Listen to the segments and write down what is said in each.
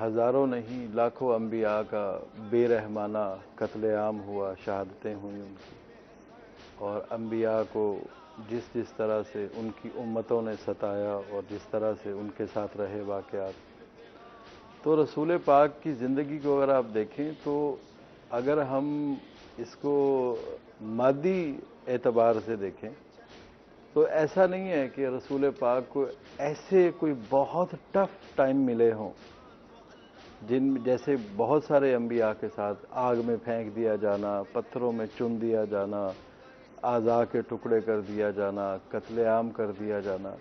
ہزاروں نہیں لاکھوں انبیاء کا بے رحمانہ قتل عام ہوا، شہادتیں ہوئیں ان کی، اور انبیاء کو جس طرح سے ان کی امتوں نے ستایا اور جس طرح سے ان کے ساتھ رہے واقعات، تو رسول پاک کی زندگی کو اگر آپ دیکھیں تو اگر ہم اس کو مادی اعتبار سے دیکھیں تو ایسا نہیں ہے کہ رسول پاک کو ایسے کوئی بہت ٹف ٹائم ملے ہوں، جیسے بہت سارے انبیاء کے ساتھ آگ میں پھینک دیا جانا، پتھروں میں چن دیا جانا، اعضاء کے ٹکڑے کر دیا جانا، قتل عام کر دیا جانا۔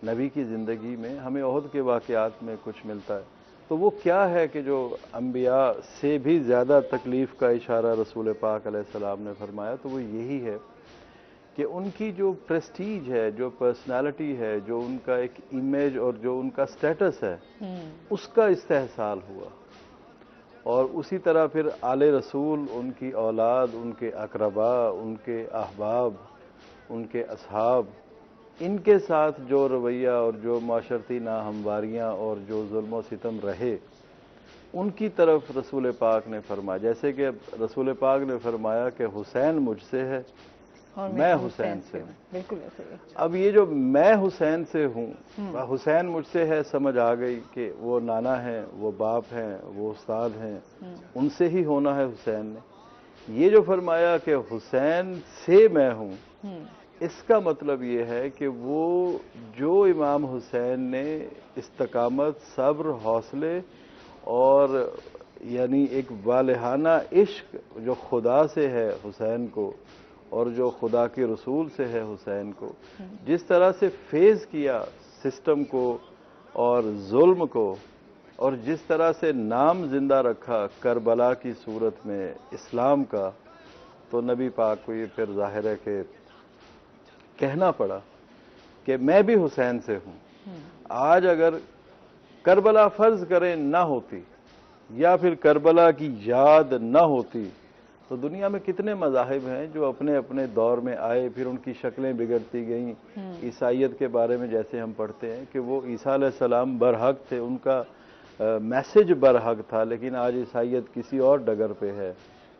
نبی کی زندگی میں ہمیں احد کے واقعات میں کچھ ملتا ہے، تو وہ کیا ہے کہ جو انبیاء سے بھی زیادہ تکلیف کا اشارہ رسول پاک علیہ السلام نے فرمایا، تو وہ یہی ہے کہ ان کی جو پریسٹیج ہے، جو پرسنالٹی ہے، جو ان کا ایک امیج اور جو ان کا سٹیٹس ہے، اس کا استحصال ہوا۔ اور اسی طرح پھر آل رسول، ان کی اولاد، ان کے اقربا، ان کے احباب، ان کے اصحاب، ان کے ساتھ جو رویہ اور جو معاشرتی ناہمواریاں اور جو ظلم و ستم رہے، ان کی طرف رسول پاک نے فرمایا، جیسے کہ رسول پاک نے فرمایا کہ حسین مجھ سے ہے، اور میں حسین سے ہوں۔ بالکل ایسے ہی۔ اب یہ جو میں حسین سے ہوں، حسین مجھ سے ہے، سمجھ آ گئی کہ وہ نانا ہیں، وہ باپ ہیں، وہ استاد ہیں، ان سے ہی ہونا ہے حسین نے۔ یہ جو فرمایا کہ حسین سے میں ہوں، اس کا مطلب یہ ہے کہ وہ جو امام حسین نے استقامت، صبر، حوصلے اور یعنی ایک والہانہ عشق جو خدا سے ہے حسین کو اور جو خدا کے رسول سے ہے حسین کو، جس طرح سے فیس کیا سسٹم کو اور ظلم کو، اور جس طرح سے نام زندہ رکھا کربلا کی صورت میں اسلام کا، تو نبی پاک کو یہ پھر ظاہر ہے کہ کہنا پڑا کہ میں بھی حسین سے ہوں۔ آج اگر کربلا فرض کریں نہ ہوتی یا پھر کربلا کی یاد نہ ہوتی، تو دنیا میں کتنے مذاہب ہیں جو اپنے اپنے دور میں آئے، پھر ان کی شکلیں بگڑتی گئیں۔ عیسائیت کے بارے میں جیسے ہم پڑھتے ہیں کہ وہ عیسیٰ علیہ السلام برحق تھے، ان کا میسج برحق تھا، لیکن آج عیسائیت کسی اور ڈگر پہ ہے۔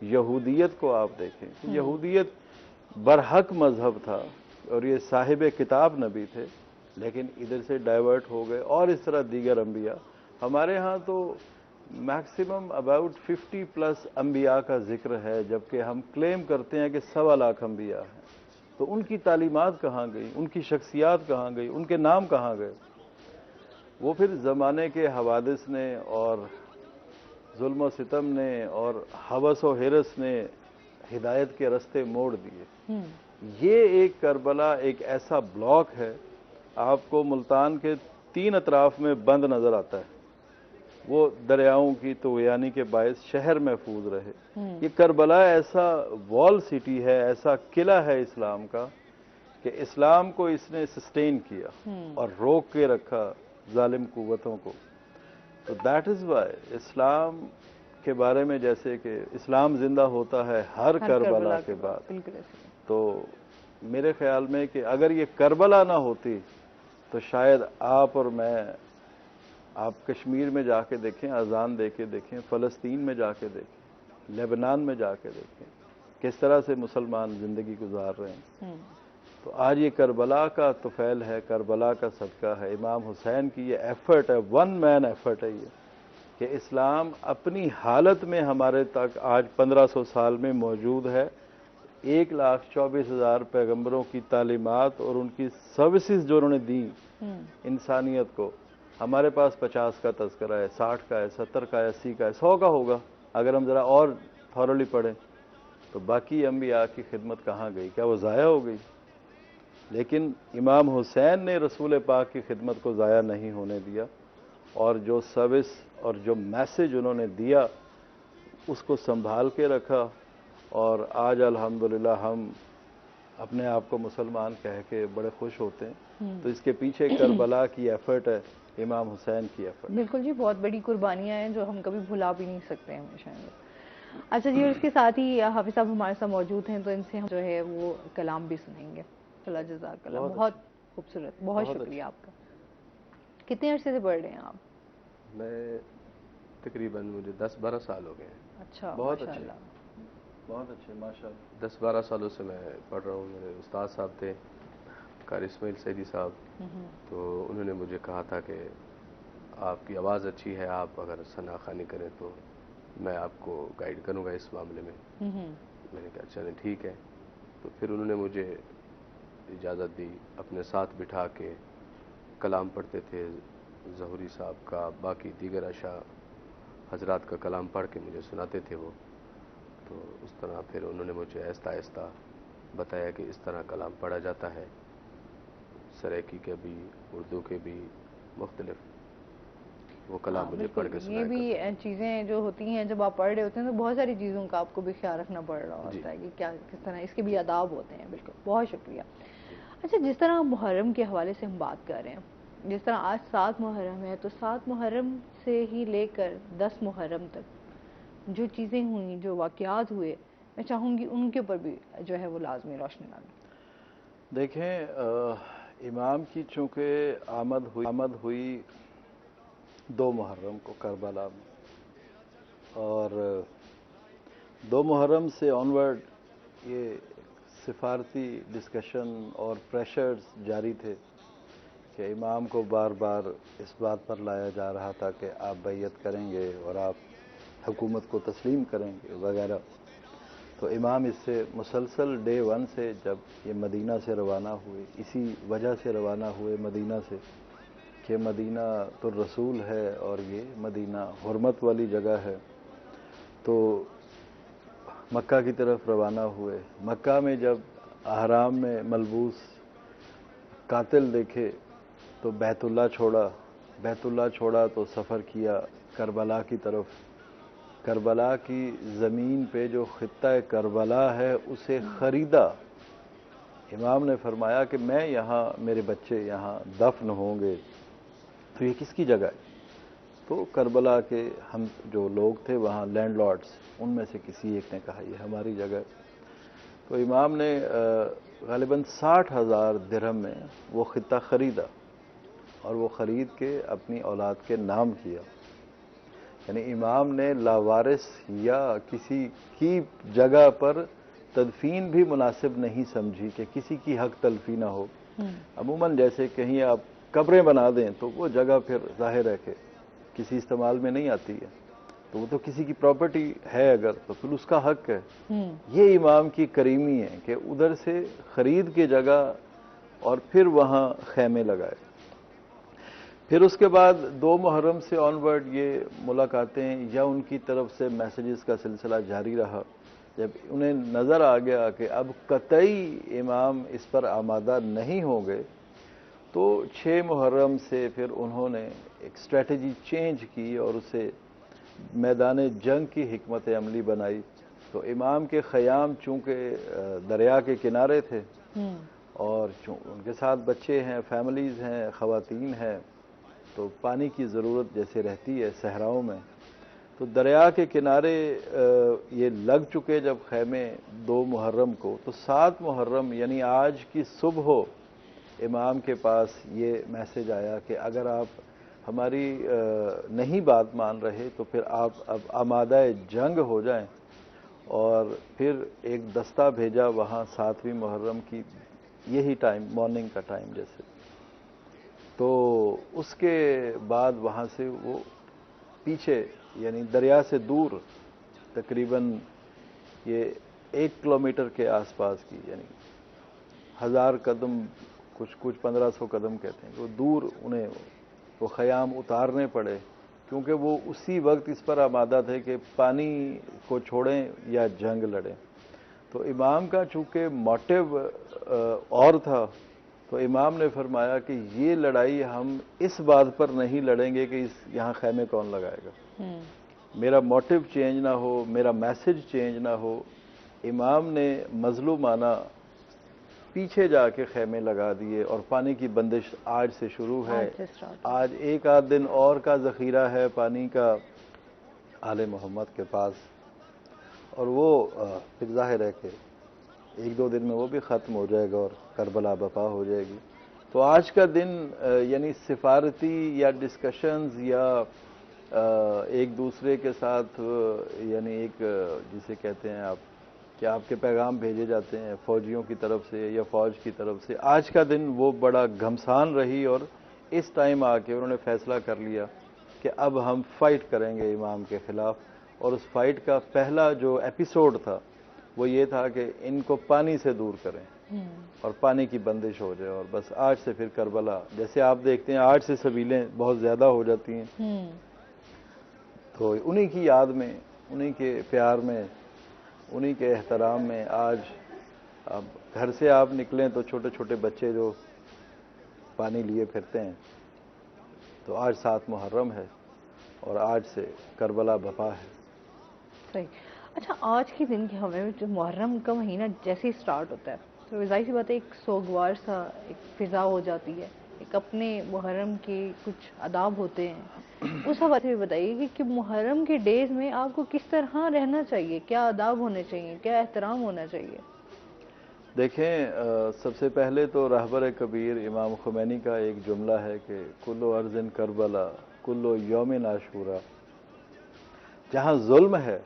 یہودیت کو آپ دیکھیں، یہودیت برحق مذہب تھا اور یہ صاحب کتاب نبی تھے، لیکن ادھر سے ڈائیورٹ ہو گئے، اور اس طرح دیگر انبیاء۔ ہمارے ہاں تو میکسیمم اباؤٹ 50+ انبیاء کا ذکر ہے، جبکہ ہم کلیم کرتے ہیں کہ 1.25 لاکھ انبیاء ہیں۔ تو ان کی تعلیمات کہاں گئی، ان کی شخصیات کہاں گئی، ان کے نام کہاں گئے؟ وہ پھر زمانے کے حوادث نے اور ظلم و ستم نے اور ہوس و حرص نے ہدایت کے رستے موڑ دیے۔ یہ ایک کربلا ایک ایسا بلاک ہے، آپ کو ملتان کے 3 اطراف میں بند نظر آتا ہے، وہ دریاؤں کی طغیانی کے باعث شہر محفوظ رہے۔ یہ کربلا ایسا وال سٹی ہے، ایسا قلعہ ہے اسلام کا کہ اسلام کو اس نے سسٹین کیا اور روک کے رکھا ظالم قوتوں کو۔ تو دیٹ از وائی اسلام کے بارے میں جیسے کہ اسلام زندہ ہوتا ہے ہر کربلا کے بعد، تو میرے خیال میں کہ اگر یہ کربلا نہ ہوتی تو شاید آپ اور میں، آپ کشمیر میں جا کے دیکھیں، اذان دے کے دیکھیں، فلسطین میں جا کے دیکھیں، لبنان میں جا کے دیکھیں کس طرح سے مسلمان زندگی گزار رہے ہیں۔ تو آج یہ کربلا کا طفیل ہے، کربلا کا صدقہ ہے، امام حسین کی یہ ایفرٹ ہے، 1 مین ایفرٹ ہے یہ، کہ اسلام اپنی حالت میں ہمارے تک آج 1500 سال میں موجود ہے۔ 1,24,000 پیغمبروں کی تعلیمات اور ان کی سروسز جو انہوں نے دی انسانیت کو، ہمارے پاس 50 کا تذکرہ ہے، 60 کا ہے، 70 کا ہے، 80 کا ہے، 100 کا ہوگا اگر ہم ذرا اور تھورلی پڑھیں۔ تو باقی انبیاء کی خدمت کہاں گئی؟ کیا وہ ضائع ہو گئی؟ لیکن امام حسین نے رسول پاک کی خدمت کو ضائع نہیں ہونے دیا، اور جو سروس اور جو میسج انہوں نے دیا اس کو سنبھال کے رکھا، اور آج الحمدللہ ہم اپنے آپ کو مسلمان کہہ کے بڑے خوش ہوتے ہیں۔ تو اس کے پیچھے کربلا کی ایفرٹ ہے، امام حسین کی ایفرٹ۔ بالکل جی، بہت بڑی قربانیاں ہیں جو ہم کبھی بھلا بھی نہیں سکتے ہیں ہمیشہ۔ اچھا جی، اور اس کے ساتھ ہی حافظ صاحب ہمارے ساتھ موجود ہیں، تو ان سے ہم جو ہے وہ کلام بھی سنیں گے۔ اللہ جزاک اللہ، بہت خوبصورت، بہت شکریہ آپ کا۔ کتنے عرصے سے پڑھ رہے ہیں آپ؟ میں تقریباً مجھے 10-12 سال ہو گئے ہیں. اچھا، بہت ماشاء اچھے، اللہ. بہت اچھے، ماشاء اللہ. 10-12 سالوں سے میں پڑھ رہا ہوں. میرے استاد صاحب تھے قاری اسماعیل سیدی صاحب، تو انہوں نے مجھے کہا تھا کہ آپ کی آواز اچھی ہے، آپ اگر ثنا خوانی کریں تو میں آپ کو گائیڈ کروں گا اس معاملے میں. میں نے کہا چلیں ٹھیک ہے. تو پھر انہوں نے مجھے اجازت دی، اپنے ساتھ بٹھا کے کلام پڑھتے تھے ظہوری صاحب کا، باقی دیگر اشاعہ حضرات کا کلام پڑھ کے مجھے سناتے تھے وہ. تو اس طرح پھر انہوں نے مجھے آہستہ آہستہ بتایا کہ اس طرح کلام پڑھا جاتا ہے. سریکی کے بھی، اردو کے بھی مختلف وہ کلام مجھے پڑھ کے سنایا یہ بھی کرتے تھے. چیزیں جو ہوتی ہیں جب آپ پڑھ رہے ہوتے ہیں تو بہت ساری چیزوں کا آپ کو بھی خیال رکھنا پڑ رہا ہوتا ہے کہ کیا کس طرح اس کے بھی آداب ہوتے ہیں. بالکل، بہت شکریہ. اچھا، جس طرح محرم کے حوالے سے ہم بات کر رہے ہیں، جس طرح آج 7 محرم ہے، تو 7 محرم سے ہی لے کر 10 محرم تک جو چیزیں ہوئیں، جو واقعات ہوئے، میں چاہوں گی ان کے اوپر بھی جو ہے وہ لازمی روشنی ڈالیں. دیکھیں، امام کی چونکہ آمد ہوئی 2 محرم کو کربلا میں، اور 2 محرم سے آنورڈ یہ سفارتی ڈسکشن اور پریشرز جاری تھے کہ امام کو بار بار اس بات پر لایا جا رہا تھا کہ آپ بیعت کریں گے اور آپ حکومت کو تسلیم کریں گے وغیرہ. تو امام اس سے مسلسل ڈے 1 سے جب یہ مدینہ سے روانہ ہوئے، اسی وجہ سے روانہ ہوئے مدینہ سے کہ مدینہ تو رسول ہے اور یہ مدینہ حرمت والی جگہ ہے، تو مکہ کی طرف روانہ ہوئے. مکہ میں جب احرام میں ملبوس قاتل دیکھے تو بیت اللہ چھوڑا تو سفر کیا کربلا کی طرف. کربلا کی زمین پہ جو خطہ کربلا ہے اسے خریدا. امام نے فرمایا کہ میں یہاں، میرے بچے یہاں دفن ہوں گے، تو یہ کس کی جگہ ہے؟ تو کربلا کے ہم جو لوگ تھے وہاں لینڈ لارڈز، ان میں سے کسی ایک نے کہا یہ ہماری جگہ ہے. تو امام نے غالباً 60,000 درہم میں وہ خطہ خریدا اور وہ خرید کے اپنی اولاد کے نام کیا. یعنی امام نے لاوارث یا کسی کی جگہ پر تدفین بھی مناسب نہیں سمجھی کہ کسی کی حق تلفی نہ ہو. عموماً جیسے کہیں آپ قبریں بنا دیں تو وہ جگہ پھر ظاہر ہے کہ کسی استعمال میں نہیں آتی ہے، تو وہ تو کسی کی پراپرٹی ہے اگر تو پھر اس کا حق ہے. یہ امام کی کریمی ہے کہ ادھر سے خرید کے جگہ اور پھر وہاں خیمے لگائے. پھر اس کے بعد 2 محرم سے آنورڈ یہ ملاقاتیں یا ان کی طرف سے میسیجز کا سلسلہ جاری رہا. جب انہیں نظر آ گیا کہ اب قطعی امام اس پر آمادہ نہیں ہوں گے، تو 6 محرم سے پھر انہوں نے ایک اسٹریٹجی چینج کی اور اسے میدان جنگ کی حکمت عملی بنائی. تو امام کے خیام چونکہ دریا کے کنارے تھے اور ان کے ساتھ بچے ہیں، فیملیز ہیں، خواتین ہیں، تو پانی کی ضرورت جیسے رہتی ہے صحراؤں میں، تو دریا کے کنارے یہ لگ چکے جب خیمے 2 محرم کو، تو 7 محرم یعنی آج کی صبح امام کے پاس یہ میسج آیا کہ اگر آپ ہماری نہیں بات مان رہے تو پھر آپ اب آمادہ جنگ ہو جائیں. اور پھر ایک دستہ بھیجا وہاں 7ویں محرم کی یہی ٹائم، مارننگ کا ٹائم جیسے. تو اس کے بعد وہاں سے وہ پیچھے یعنی دریا سے دور تقریباً یہ 1 کلومیٹر کے آس پاس کی، یعنی 1000 قدم، کچھ 1500 قدم کہتے ہیں، وہ دور انہیں وہ خیام اتارنے پڑے کیونکہ وہ اسی وقت اس پر آمادہ تھے کہ پانی کو چھوڑیں یا جنگ لڑیں. تو امام کا چونکہ موٹیو اور تھا، تو امام نے فرمایا کہ یہ لڑائی ہم اس بات پر نہیں لڑیں گے کہ یہاں خیمے کون لگائے گا. میرا موٹیو چینج نہ ہو، میرا میسج چینج نہ ہو. امام نے مظلومانہ پیچھے جا کے خیمے لگا دیے اور پانی کی بندش آج سے شروع ہے. آج 1 آدھ دن اور کا ذخیرہ ہے پانی کا آل محمد کے پاس، اور وہ پھر ظاہر ہے کہ 1-2 دن میں وہ بھی ختم ہو جائے گا اور کربلا بپا ہو جائے گی. تو آج کا دن یعنی سفارتی یا ڈسکشنز یا ایک دوسرے کے ساتھ یعنی ایک جسے کہتے ہیں آپ کہ آپ کے پیغام بھیجے جاتے ہیں فوجیوں کی طرف سے یا فوج کی طرف سے. آج کا دن وہ بڑا گھمسان رہی اور اس ٹائم آ کے انہوں نے فیصلہ کر لیا کہ اب ہم فائٹ کریں گے امام کے خلاف. اور اس فائٹ کا پہلا جو ایپیسوڈ تھا وہ یہ تھا کہ ان کو پانی سے دور کریں اور پانی کی بندش ہو جائے. اور بس آج سے پھر کربلا جیسے آپ دیکھتے ہیں آج سے سبیلیں بہت زیادہ ہو جاتی ہیں. تو انہی کی یاد میں, انہی کے پیار میں, انہی کے احترام میں آج اب گھر سے آپ نکلیں تو چھوٹے چھوٹے بچے جو پانی لیے پھرتے ہیں. تو آج 7 محرم ہے اور آج سے کربلا بپا ہے. صحیح. اچھا آج کے دن کے ہمیں جو محرم کا مہینہ جیسے ہی سٹارٹ ہوتا ہے تو ظاہر سی بات ہے ایک سوگوار سا ایک فضا ہو جاتی ہے, ایک اپنے محرم کے کچھ آداب ہوتے ہیں. اس حوالے سے بھی بتائیے کہ محرم کے ڈیز میں آپ کو کس طرح رہنا چاہیے, کیا آداب ہونے چاہیے, کیا احترام ہونا چاہیے؟ دیکھیں سب سے پہلے تو رہبر کبیر امام خمینی کا ایک جملہ ہے کہ کلو ارضن کربلا کلو یوم عاشورا. جہاں ظلم ہے,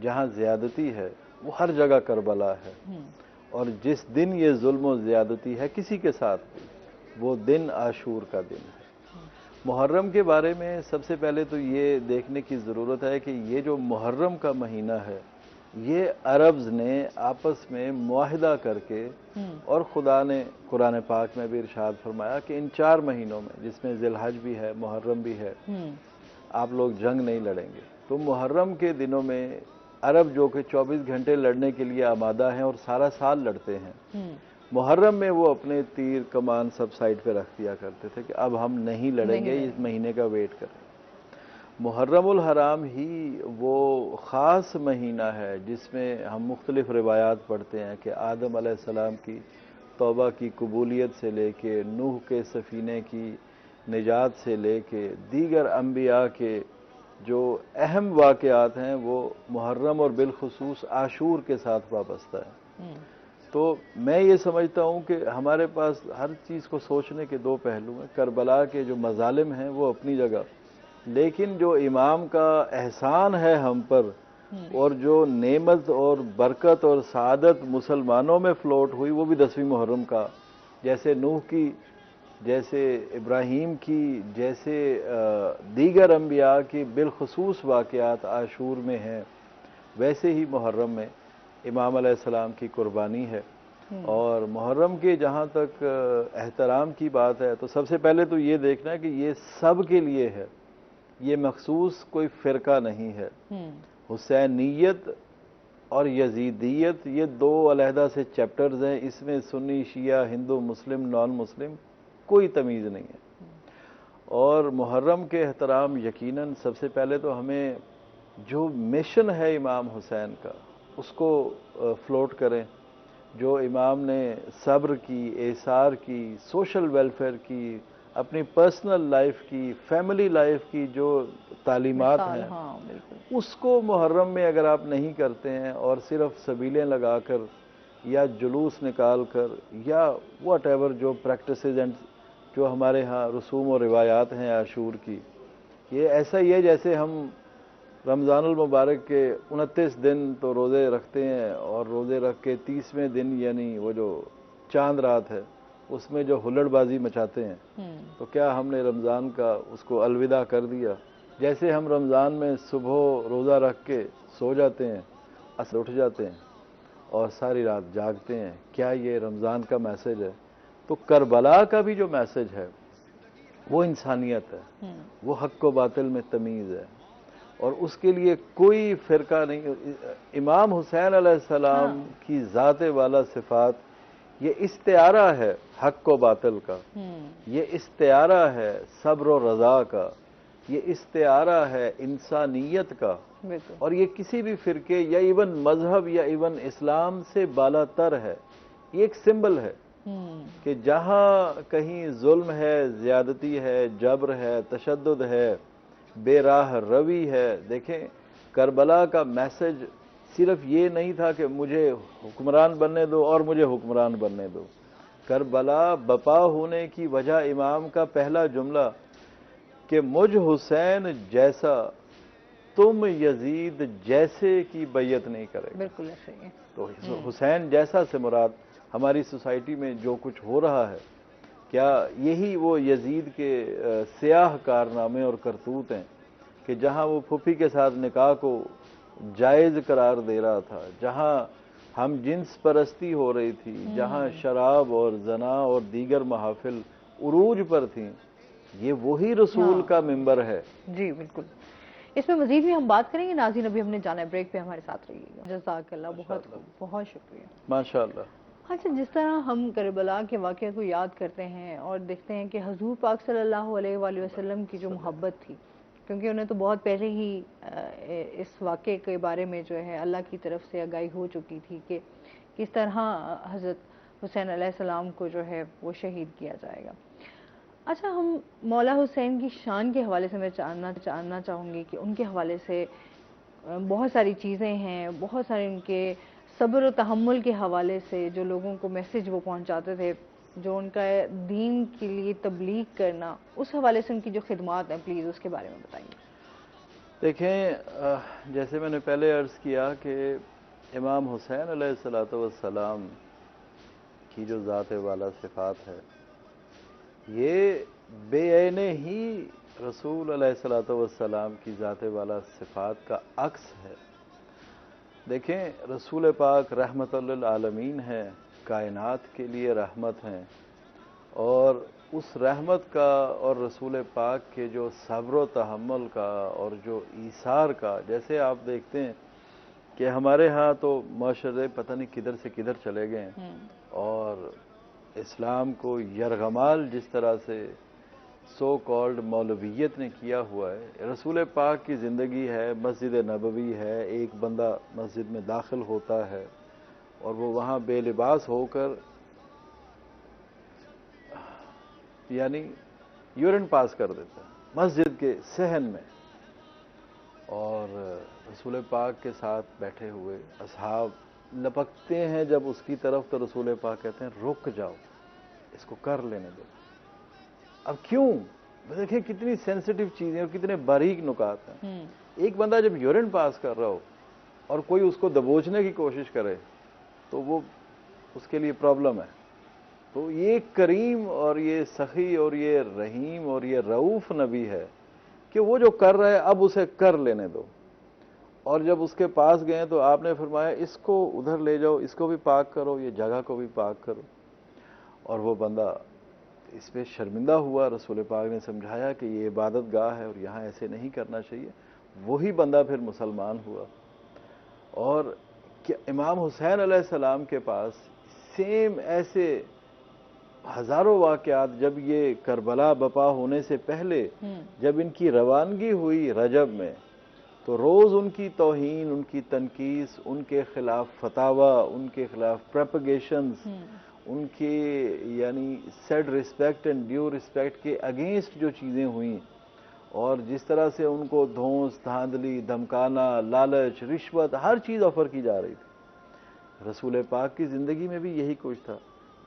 جہاں زیادتی ہے, وہ ہر جگہ کربلا ہے. اور جس دن یہ ظلم و زیادتی ہے کسی کے ساتھ بھی, وہ دن عاشور کا دن ہے. محرم کے بارے میں سب سے پہلے تو یہ دیکھنے کی ضرورت ہے کہ یہ جو محرم کا مہینہ ہے یہ عربز نے آپس میں معاہدہ کر کے, اور خدا نے قرآن پاک میں بھی ارشاد فرمایا کہ ان 4 مہینوں میں جس میں ذی الحج بھی ہے, محرم بھی ہے, آپ لوگ جنگ نہیں لڑیں گے. تو محرم کے دنوں میں عرب جو کہ 24 گھنٹے لڑنے کے لیے آمادہ ہیں اور سارا سال لڑتے ہیں, محرم میں وہ اپنے تیر کمان سب سائڈ پہ رکھ دیا کرتے تھے کہ اب ہم نہیں لڑیں گے, اس مہینے کا ویٹ کریں. محرم الحرام ہی وہ خاص مہینہ ہے جس میں ہم مختلف روایات پڑھتے ہیں کہ آدم علیہ السلام کی توبہ کی قبولیت سے لے کے, نوح کے سفینے کی نجات سے لے کے, دیگر انبیاء کے جو اہم واقعات ہیں وہ محرم اور بالخصوص عاشور کے ساتھ وابستہ ہیں. تو میں یہ سمجھتا ہوں کہ ہمارے پاس ہر چیز کو سوچنے کے 2 پہلو ہیں. کربلا کے جو مظالم ہیں وہ اپنی جگہ, لیکن جو امام کا احسان ہے ہم پر اور جو نعمت اور برکت اور سعادت مسلمانوں میں فلوٹ ہوئی وہ بھی 10ویں محرم کا, جیسے نوح کی, جیسے ابراہیم کی, جیسے دیگر انبیاء کی بالخصوص واقعات عاشور میں ہیں, ویسے ہی محرم میں امام علیہ السلام کی قربانی ہے. اور محرم کے جہاں تک احترام کی بات ہے تو سب سے پہلے تو یہ دیکھنا ہے کہ یہ سب کے لیے ہے, یہ مخصوص کوئی فرقہ نہیں ہے. حسینیت اور یزیدیت یہ 2 علیحدہ سے چیپٹرز ہیں, اس میں سنی شیعہ ہندو مسلم نان مسلم کوئی تمیز نہیں ہے. اور محرم کے احترام یقیناً سب سے پہلے تو ہمیں جو مشن ہے امام حسین کا اس کو فلوٹ کریں, جو امام نے صبر کی, ایثار کی, سوشل ویلفیئر کی, اپنی پرسنل لائف کی, فیملی لائف کی جو تعلیمات ہیں اس کو محرم میں اگر آپ نہیں کرتے ہیں اور صرف سبیلیں لگا کر یا جلوس نکال کر یا واٹ ایور جو پریکٹسز اینڈ جو ہمارے ہاں رسوم و روایات ہیں عاشور کی, یہ ایسا ہی ہے جیسے ہم رمضان المبارک کے 29 دن تو روزے رکھتے ہیں اور روزے رکھ کے 30ویں دن یعنی وہ جو چاند رات ہے اس میں جو ہلڑ بازی مچاتے ہیں, تو کیا ہم نے رمضان کا اس کو الوداع کر دیا؟ جیسے ہم رمضان میں صبح روزہ رکھ کے سو جاتے ہیں, عصر اٹھ جاتے ہیں اور ساری رات جاگتے ہیں, کیا یہ رمضان کا میسج ہے؟ تو کربلا کا بھی جو میسج ہے وہ انسانیت ہے, وہ حق و باطل میں تمیز ہے, اور اس کے لیے کوئی فرقہ نہیں. امام حسین علیہ السلام کی ذات والا صفات یہ استعارہ ہے حق و باطل کا, یہ استعارہ ہے صبر و رضا کا, یہ استعارہ ہے انسانیت کا, اور یہ کسی بھی فرقے یا ایون مذہب یا ایون اسلام سے بالا تر ہے. یہ ایک سمبل ہے کہ جہاں کہیں ظلم ہے, زیادتی ہے, جبر ہے, تشدد ہے, بے راہ روی ہے. دیکھیں کربلا کا میسج صرف یہ نہیں تھا کہ مجھے حکمران بننے دو اور مجھے حکمران بننے دو. کربلا بپا ہونے کی وجہ امام کا پہلا جملہ کہ مجھ حسین جیسا تم یزید جیسے کی بیعت نہیں کرے گا. بالکل ایسے ہی ہے. تو حسین جیسا سے مراد ہماری سوسائٹی میں جو کچھ ہو رہا ہے، کیا یہی وہ یزید کے سیاہ کارنامے اور کرتوت ہیں کہ جہاں وہ پھوپھی کے ساتھ نکاح کو جائز قرار دے رہا تھا، جہاں ہم جنس پرستی ہو رہی تھی، جہاں شراب اور زنا اور دیگر محافل عروج پر تھیں، یہ وہی رسول کا منبر ہے. جی بالکل. اس میں مزید بھی ہم بات کریں گے. ناظرین ابھی ہم نے جانا ہے بریک پہ، ہمارے ساتھ رہیے گا. جزاک اللہ، بہت بہت شکریہ. ماشاءاللہ. اچھا، جس طرح ہم کربلا کے واقعے کو یاد کرتے ہیں اور دیکھتے ہیں کہ حضور پاک صلی اللہ علیہ وآلہ وسلم کی جو محبت تھی، کیونکہ انہیں تو بہت پہلے ہی اس واقعے کے بارے میں جو ہے اللہ کی طرف سے آگاہی ہو چکی تھی کہ کس طرح حضرت حسین علیہ السلام کو جو ہے وہ شہید کیا جائے گا. اچھا، ہم مولا حسین کی شان کے حوالے سے میں جاننا چاہوں گی کہ ان کے حوالے سے بہت ساری چیزیں ہیں، بہت سارے ان کے صبر و تحمل کے حوالے سے جو لوگوں کو میسج وہ پہنچاتے تھے، جو ان کا دین کے لیے تبلیغ کرنا، اس حوالے سے ان کی جو خدمات ہیں، پلیز اس کے بارے میں بتائیں. دیکھیں، جیسے میں نے پہلے عرض کیا کہ امام حسین علیہ السلام کی جو ذات والا صفات ہے، یہ بے عین ہی رسول علیہ السلام کی ذات والا صفات کا عکس ہے. دیکھیں، رسول پاک رحمت للعالمین ہے، کائنات کے لیے رحمت ہیں، اور اس رحمت کا اور رسول پاک کے جو صبر و تحمل کا اور جو ایثار کا، جیسے آپ دیکھتے ہیں کہ ہمارے ہاں تو معاشرے پتہ نہیں کدھر سے کدھر چلے گئے ہیں، اور اسلام کو یرغمال جس طرح سے سو کالڈ مولویت نے کیا ہوا ہے. رسول پاک کی زندگی ہے، مسجد نبوی ہے، ایک بندہ مسجد میں داخل ہوتا ہے اور وہ وہاں بے لباس ہو کر یعنی یورین پاس کر دیتا ہے مسجد کے صحن میں، اور رسول پاک کے ساتھ بیٹھے ہوئے اصحاب لپکتے ہیں جب اس کی طرف، تو رسول پاک کہتے ہیں رک جاؤ، اس کو کر لینے دو. اب کیوں؟ دیکھیں کتنی سینسٹیو چیزیں اور کتنے باریک نکات ہیں. ایک بندہ جب یورین پاس کر رہا ہو اور کوئی اس کو دبوچنے کی کوشش کرے تو وہ اس کے لیے پرابلم ہے. تو یہ کریم اور یہ سخی اور یہ رحیم اور یہ رؤوف نبی ہے کہ وہ جو کر رہا ہے اب اسے کر لینے دو. اور جب اس کے پاس گئے تو آپ نے فرمایا اس کو ادھر لے جاؤ، اس کو بھی پاک کرو، یہ جگہ کو بھی پاک کرو. اور وہ بندہ اس پہ شرمندہ ہوا. رسول پاک نے سمجھایا کہ یہ عبادت گاہ ہے اور یہاں ایسے نہیں کرنا چاہیے. وہی بندہ پھر مسلمان ہوا. اور امام حسین علیہ السلام کے پاس سیم ایسے ہزاروں واقعات، جب یہ کربلا بپا ہونے سے پہلے جب ان کی روانگی ہوئی رجب میں، تو روز ان کی توہین، ان کی تنقیص، ان کے خلاف فتاوا، ان کے خلاف پروپیگیشنز، ان کے یعنی said respect and due respect کے اگینسٹ جو چیزیں ہوئیں، اور جس طرح سے ان کو دھونس، دھاندلی، دھمکانا، لالچ، رشوت، ہر چیز آفر کی جا رہی تھی. رسول پاک کی زندگی میں بھی یہی کچھ تھا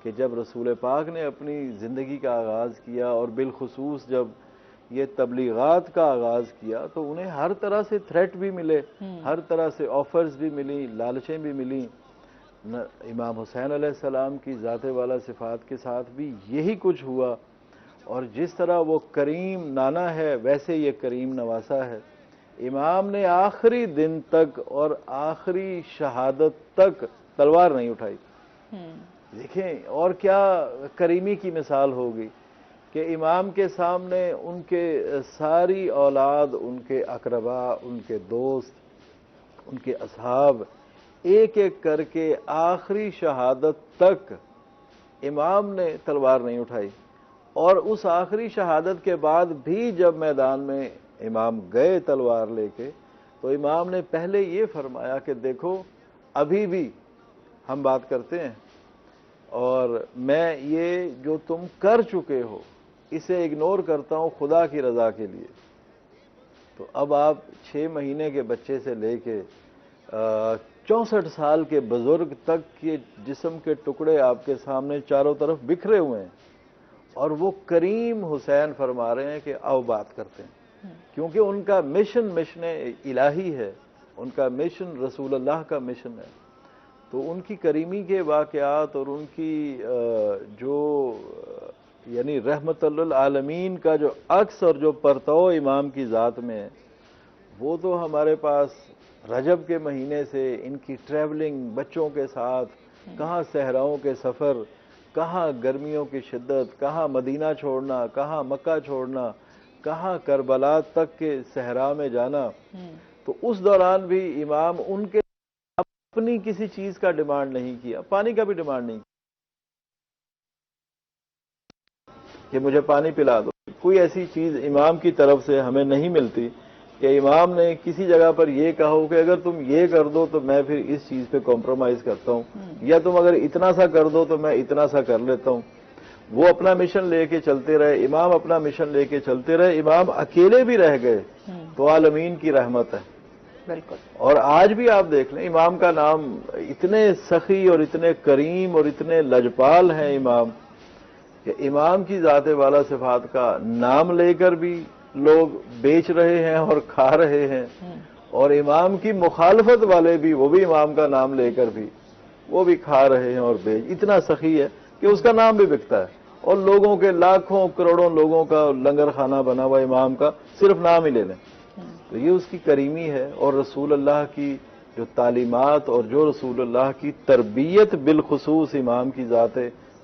کہ جب رسول پاک نے اپنی زندگی کا آغاز کیا اور بالخصوص جب یہ تبلیغات کا آغاز کیا تو انہیں ہر طرح سے تھریٹ بھی ملے، ہر طرح سے آفرز بھی ملی، لالچیں بھی ملیں. امام حسین علیہ السلام کی ذات والا صفات کے ساتھ بھی یہی کچھ ہوا. اور جس طرح وہ کریم نانا ہے ویسے یہ کریم نواسا ہے. امام نے آخری دن تک اور آخری شہادت تک تلوار نہیں اٹھائی. دیکھیں اور کیا کریمی کی مثال ہوگی کہ امام کے سامنے ان کے ساری اولاد، ان کے اقربا، ان کے دوست، ان کے اصحاب ایک ایک کر کے آخری شہادت تک امام نے تلوار نہیں اٹھائی. اور اس آخری شہادت کے بعد بھی جب میدان میں امام گئے تلوار لے کے، تو امام نے پہلے یہ فرمایا کہ دیکھو ابھی بھی ہم بات کرتے ہیں اور میں یہ جو تم کر چکے ہو اسے اگنور کرتا ہوں خدا کی رضا کے لیے. تو اب آپ 6 مہینے کے بچے سے لے کے 64 سال کے بزرگ تک کے جسم کے ٹکڑے آپ کے سامنے چاروں طرف بکھرے ہوئے ہیں، اور وہ کریم حسین فرما رہے ہیں کہ آؤ بات کرتے ہیں، کیونکہ ان کا مشن الہی ہے، ان کا مشن رسول اللہ کا مشن ہے. تو ان کی کریمی کے واقعات اور ان کی جو یعنی رحمت للعالمین کا جو عکس اور جو پرتو امام کی ذات میں ہے، وہ تو ہمارے پاس رجب کے مہینے سے ان کی ٹریولنگ بچوں کے ساتھ، کہاں صحراؤں کے سفر، کہاں گرمیوں کی شدت، کہاں مدینہ چھوڑنا، کہاں مکہ چھوڑنا، کہاں کربلا تک کے صحرا میں جانا. تو اس دوران بھی امام ان کے اپنی کسی چیز کا ڈیمانڈ نہیں کیا، پانی کا بھی ڈیمانڈ نہیں کیا کہ مجھے پانی پلا دو. کوئی ایسی چیز امام کی طرف سے ہمیں نہیں ملتی کہ امام نے کسی جگہ پر یہ کہا ہو کہ اگر تم یہ کر دو تو میں پھر اس چیز پہ کمپرومائز کرتا ہوں، یا تم اگر اتنا سا کر دو تو میں اتنا سا کر لیتا ہوں. وہ اپنا مشن لے کے چلتے رہے، امام اپنا مشن لے کے چلتے رہے. امام اکیلے بھی رہ گئے تو عالمین کی رحمت ہے. بالکل. اور آج بھی آپ دیکھ لیں، امام کا نام اتنے سخی اور اتنے کریم اور اتنے لجپال ہیں امام، کہ امام کی ذات والا صفات کا نام لے کر بھی لوگ بیچ رہے ہیں اور کھا رہے ہیں، اور امام کی مخالفت والے بھی، وہ بھی امام کا نام لے کر بھی وہ بھی کھا رہے ہیں اور بیچ. اتنا سخی ہے کہ اس کا نام بھی بکتا ہے، اور لوگوں کے لاکھوں کروڑوں لوگوں کا لنگر خانہ بنا ہوا امام کا صرف نام ہی لے لیں. تو یہ اس کی کریمی ہے، اور رسول اللہ کی جو تعلیمات اور جو رسول اللہ کی تربیت بالخصوص امام کی ذات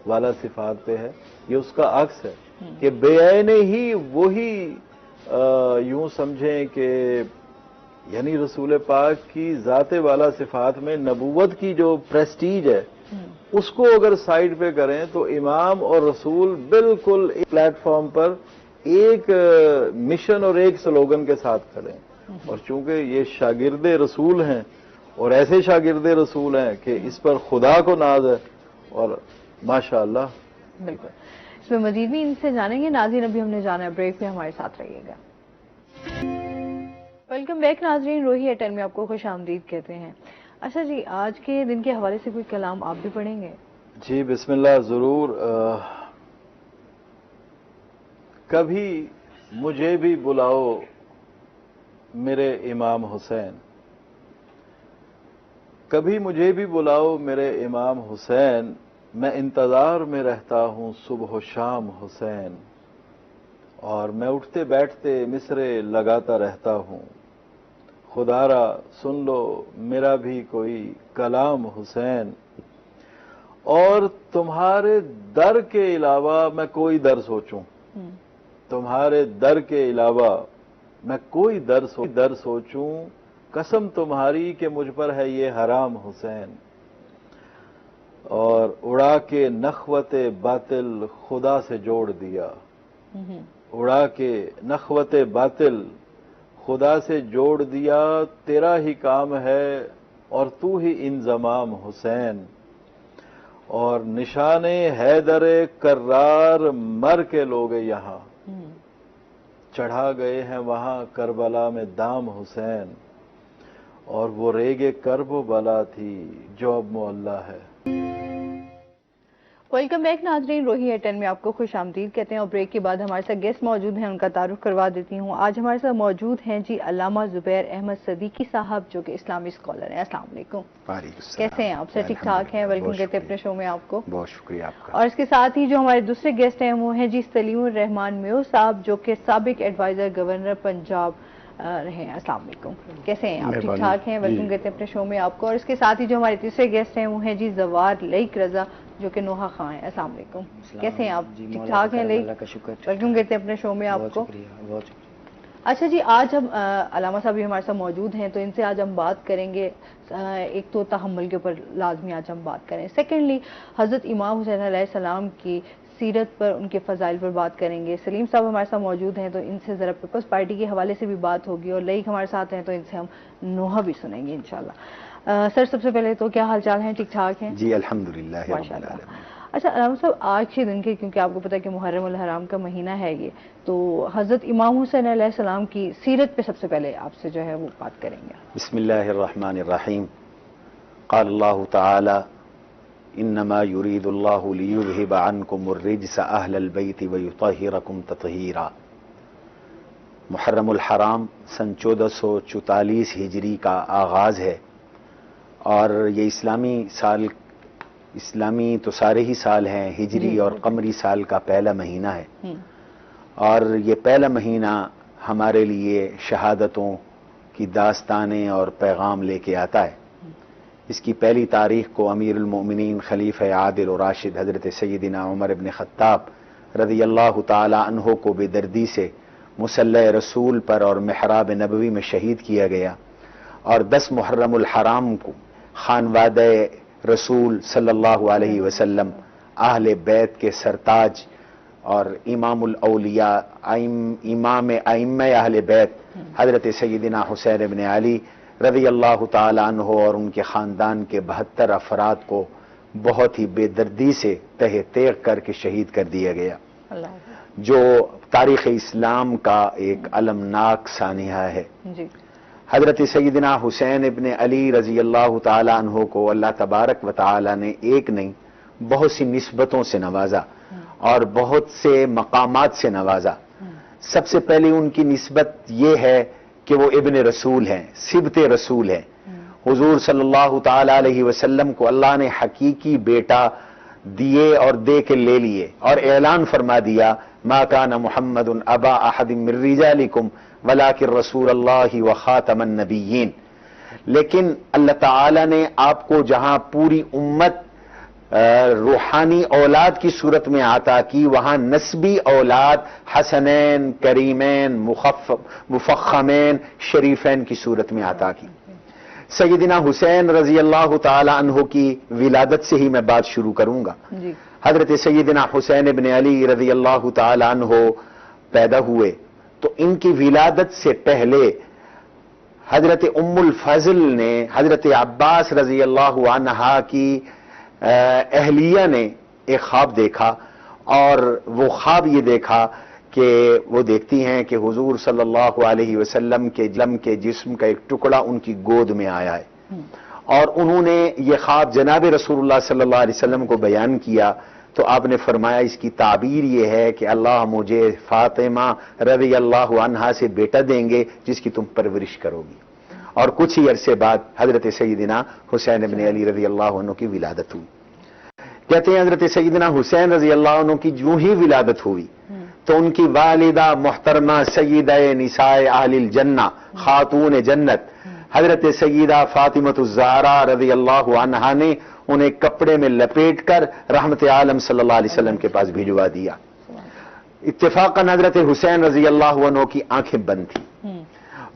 والا صفات پہ ہے، یہ اس کا عکس ہے کہ بے عین ہی وہی یوں سمجھیں کہ یعنی رسول پاک کی ذات والا صفات میں نبوت کی جو پریسٹیج ہے، اس کو اگر سائڈ پہ کریں تو امام اور رسول بالکل ایک پلیٹ فارم پر ایک مشن اور ایک سلوگن کے ساتھ کھڑے ہیں. اور چونکہ یہ شاگرد رسول ہیں، اور ایسے شاگرد رسول ہیں کہ اس پر خدا کو ناز ہے، اور ماشاءاللہ. بالکل. اس میں مزید بھی ان سے جانیں گے. ناظرین ابھی ہم نے جانا ہے بریک پہ، ہمارے ساتھ رہیے گا. ویلکم بیک ناظرین، روہی ایٹ 10 میں آپ کو خوش آمدید کہتے ہیں. اچھا جی، آج کے دن کے حوالے سے کوئی کلام آپ بھی پڑھیں گے؟ جی بسم اللہ، ضرور. کبھی مجھے بھی بلاؤ میرے امام حسین، کبھی مجھے بھی بلاؤ میرے امام حسین، میں انتظار میں رہتا ہوں صبح و شام حسین، اور میں اٹھتے بیٹھتے مصرے لگاتا رہتا ہوں. خدا را سن لو میرا بھی کوئی کلام حسین، اور تمہارے در کے علاوہ میں کوئی در سوچوں، تمہارے در کے علاوہ میں کوئی در سوچوں، قسم تمہاری کہ مجھ پر ہے یہ حرام حسین. اور اڑا کے نخوت باطل خدا سے جوڑ دیا، اڑا کے نخوت باطل خدا سے جوڑ دیا، تیرا ہی کام ہے اور تو ہی انضمام حسین. اور نشان حیدر کرار مر کے لوگ یہاں، چڑھا گئے ہیں وہاں کربلا میں دام حسین، اور وہ ریگ کرب و بلا تھی جو اب معلیٰ ہے. ویلکم بیک ناظرین، روہی ایٹ 10 میں آپ کو خوش آمدید کہتے ہیں. اور بریک کے بعد ہمارے ساتھ گیسٹ موجود ہیں، ان کا تعارف کروا دیتی ہوں. آج ہمارے ساتھ موجود ہیں جی علامہ زبیر احمد صدیقی صاحب، جو کہ اسلامی اسکالر ہیں. السلام علیکم. وعلیکم السلام. کیسے ہیں آپ؟ سے ٹھیک ٹھاک ہیں؟ ویلکم کہتے ہیں اپنے شو میں آپ کو. بہت شکریہ آپ کا. اور اس کے ساتھ ہی جو ہمارے دوسرے گیسٹ ہیں وہ ہیں جی سلیم الرحمان میو صاحب، جو کہ سابق ایڈوائزر گورنر پنجاب رہے ہیں. السلام علیکم. کیسے ہیں آپ؟ ٹھیک ٹھاک ہیں؟ ویلکم کہتے ہیں اپنے شو میں آپ کو. اور اس کے ساتھ ہی جو ہمارے تیسرے گیسٹ ہیں وہ ہیں جی زوار لئیک رضا، جو کہ نوحہ خان ہیں. السلام علیکم. کیسے ہیں آپ؟ ٹھیک ٹھاک ہیں لئیک؟ ویلکم کہتے ہیں اپنے شو میں آپ کو. بہت شکریہ. اچھا جی، آج ہم علامہ صاحب بھی ہمارے ساتھ موجود ہیں، تو ان سے آج ہم بات کریں گے. ایک تو تحمل کے اوپر لازمی آج ہم بات کریں. سیکنڈلی حضرت امام حسین علیہ السلام کی سیرت پر، ان کے فضائل پر بات کریں گے. سلیم صاحب ہمارے ساتھ موجود ہیں، تو ان سے ذرا پیپلز پارٹی کے حوالے سے بھی بات ہوگی. اور لئیک ہمارے ساتھ ہیں، تو ان سے ہم نوحہ بھی سنیں گے انشاءاللہ. سر سب سے پہلے تو کیا حال چال ہیں؟ ٹھیک ٹھاک ہیں؟ جی الحمدللہ رب العالمین. اچھا علامہ صاحب، آج کے دن کے، کیونکہ آپ کو پتا ہے کہ محرم الحرام کا مہینہ ہے یہ، تو حضرت امام حسین علیہ السلام کی سیرت پہ سب سے پہلے آپ سے جو ہے وہ بات کریں گے. بسم اللہ الرحمن الرحیم. قال اللہ تعالی انما یرید اللہ لیذہب عنکم الرجس اہل البیت ویطہرکم تطہیرا۔ محرم الحرام سن 1444 ہجری کا آغاز ہے، اور یہ اسلامی تو سارے ہی سال ہیں، ہجری اور قمری سال کا پہلا مہینہ ہے، اور یہ پہلا مہینہ ہمارے لیے شہادتوں کی داستانیں اور پیغام لے کے آتا ہے۔ اس کی پہلی تاریخ کو امیر المؤمنین خلیفہ عادل و راشد حضرت سیدنا عمر بن خطاب رضی اللہ تعالی عنہ کو بے دردی سے مصلی رسول پر اور محراب نبوی میں شہید کیا گیا، اور 10 محرم الحرام کو خانوادہ رسول صلی اللہ علیہ وسلم، اہل بیت کے سرتاج اور امام الاولیاء، امام ائمہ اہل بیت حضرت سیدنا حسین بن علی رضی اللہ تعالی عنہ اور ان کے خاندان کے 72 افراد کو بہت ہی بے دردی سے تہ تیغ کر کے شہید کر دیا گیا، جو تاریخ اسلام کا ایک المناک سانحہ ہے۔ حضرت سیدنا حسین ابن علی رضی اللہ تعالی عنہ کو اللہ تبارک و تعالی نے ایک نہیں بہت سی نسبتوں سے نوازا اور بہت سے مقامات سے نوازا۔ سب سے پہلی ان کی نسبت یہ ہے کہ وہ ابن رسول ہیں، سبط رسول ہیں۔ حضور صلی اللہ تعالی علیہ وسلم کو اللہ نے حقیقی بیٹا دیے اور دے کے لے لیے، اور اعلان فرما دیا ما کان محمد ابا احد من رجالکم ولکن رسول اللہ وخاتم النبیین۔ لیکن اللہ تعالی نے آپ کو جہاں پوری امت روحانی اولاد کی صورت میں عطا کی، وہاں نسبی اولاد حسنین، کریمین، مفخمین، شریفین کی صورت میں عطا کی۔ سیدنا حسین رضی اللہ تعالی عنہ کی ولادت سے ہی میں بات شروع کروں گا۔ حضرت سیدنا حسین ابن علی رضی اللہ تعالی عنہ پیدا ہوئے تو ان کی ولادت سے پہلے حضرت ام الفضل نے حضرت عباس رضی اللہ عنہا کی اہلیہ نے ایک خواب دیکھا، اور وہ خواب یہ دیکھا کہ وہ دیکھتی ہیں کہ حضور صلی اللہ علیہ وسلم کے جسم کا ایک ٹکڑا ان کی گود میں آیا ہے، اور انہوں نے یہ خواب جناب رسول اللہ صلی اللہ علیہ وسلم کو بیان کیا، تو آپ نے فرمایا اس کی تعبیر یہ ہے کہ اللہ مجھے فاطمہ رضی اللہ عنہا سے بیٹا دیں گے جس کی تم پرورش کرو گی۔ اور کچھ ہی عرصے بعد حضرت سیدنا حسین بن علی رضی اللہ عنہ کی ولادت ہوئی۔ کہتے ہیں حضرت سیدنا حسین رضی اللہ عنہ کی جو ہی ولادت ہوئی تو ان کی والدہ محترمہ سیدہ نساء اہل الجنہ، خاتون جنت حضرت سیدہ فاطمۃ الزہرا رضی اللہ عنہا نے انہیں کپڑے میں لپیٹ کر رحمت عالم صلی اللہ علیہ وسلم کے پاس بھجوا دیا۔ اتفاقاً حضرت حسین رضی اللہ عنہ کی آنکھیں بند تھیں،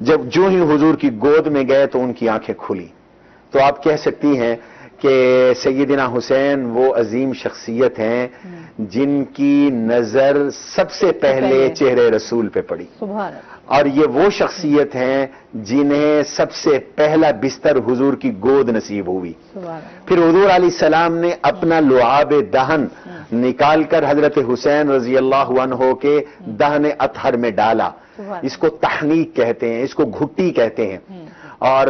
جب جو ہی حضور کی گود میں گئے تو ان کی آنکھیں کھلی۔ تو آپ کہہ سکتی ہیں کہ سیدنا حسین وہ عظیم شخصیت ہیں جن کی نظر سب سے پہلے چہرے رسول پہ پڑی، اور یہ وہ شخصیت ہیں جنہیں سب سے پہلا بستر حضور کی گود نصیب ہوئی۔ پھر حضور علیہ السلام نے اپنا لعاب دہن نکال کر حضرت حسین رضی اللہ عنہ کے دہن اطہر میں ڈالا۔ اس کو تحنیک کہتے ہیں، اس کو گھٹی کہتے ہیں، اور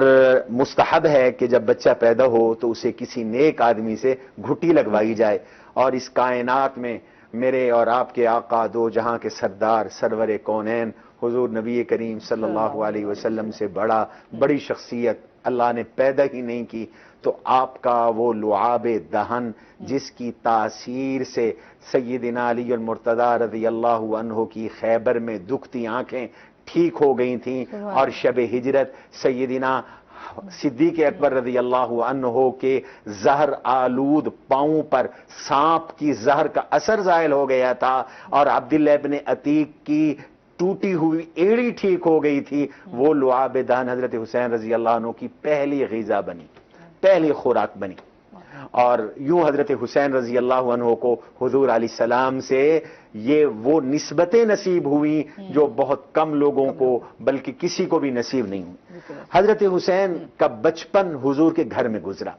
مستحب ہے کہ جب بچہ پیدا ہو تو اسے کسی نیک آدمی سے گھٹی لگوائی جائے۔ اور اس کائنات میں میرے اور آپ کے آقا دو جہاں کے سردار سرور کونین حضور نبی کریم صلی اللہ علیہ وسلم سے بڑی شخصیت اللہ نے پیدا ہی نہیں کی، تو آپ کا وہ لعاب دہن جس کی تاثیر سے سیدنا علی المرتضی رضی اللہ عنہ کی خیبر میں دکھتی آنکھیں ٹھیک ہو گئی تھیں، اور شب ہجرت سیدنا صدیق اکبر رضی اللہ عنہ کے زہر آلود پاؤں پر سانپ کی زہر کا اثر زائل ہو گیا تھا، اور عبداللہ ابن عتیق کی ٹوٹی ہوئی ایڑی ٹھیک ہو گئی تھی۔ وہ لعاب دہن حضرت حسین رضی اللہ عنہ کی پہلی غذا بنی، پہلی خوراک بنی، اور یوں حضرت حسین رضی اللہ عنہ کو حضور علیہ السلام سے یہ وہ نسبتیں نصیب ہوئی جو بہت کم لوگوں کو بلکہ کسی کو بھی نصیب نہیں ہوئی۔ حضرت حسین کا بچپن حضور کے گھر میں گزرا،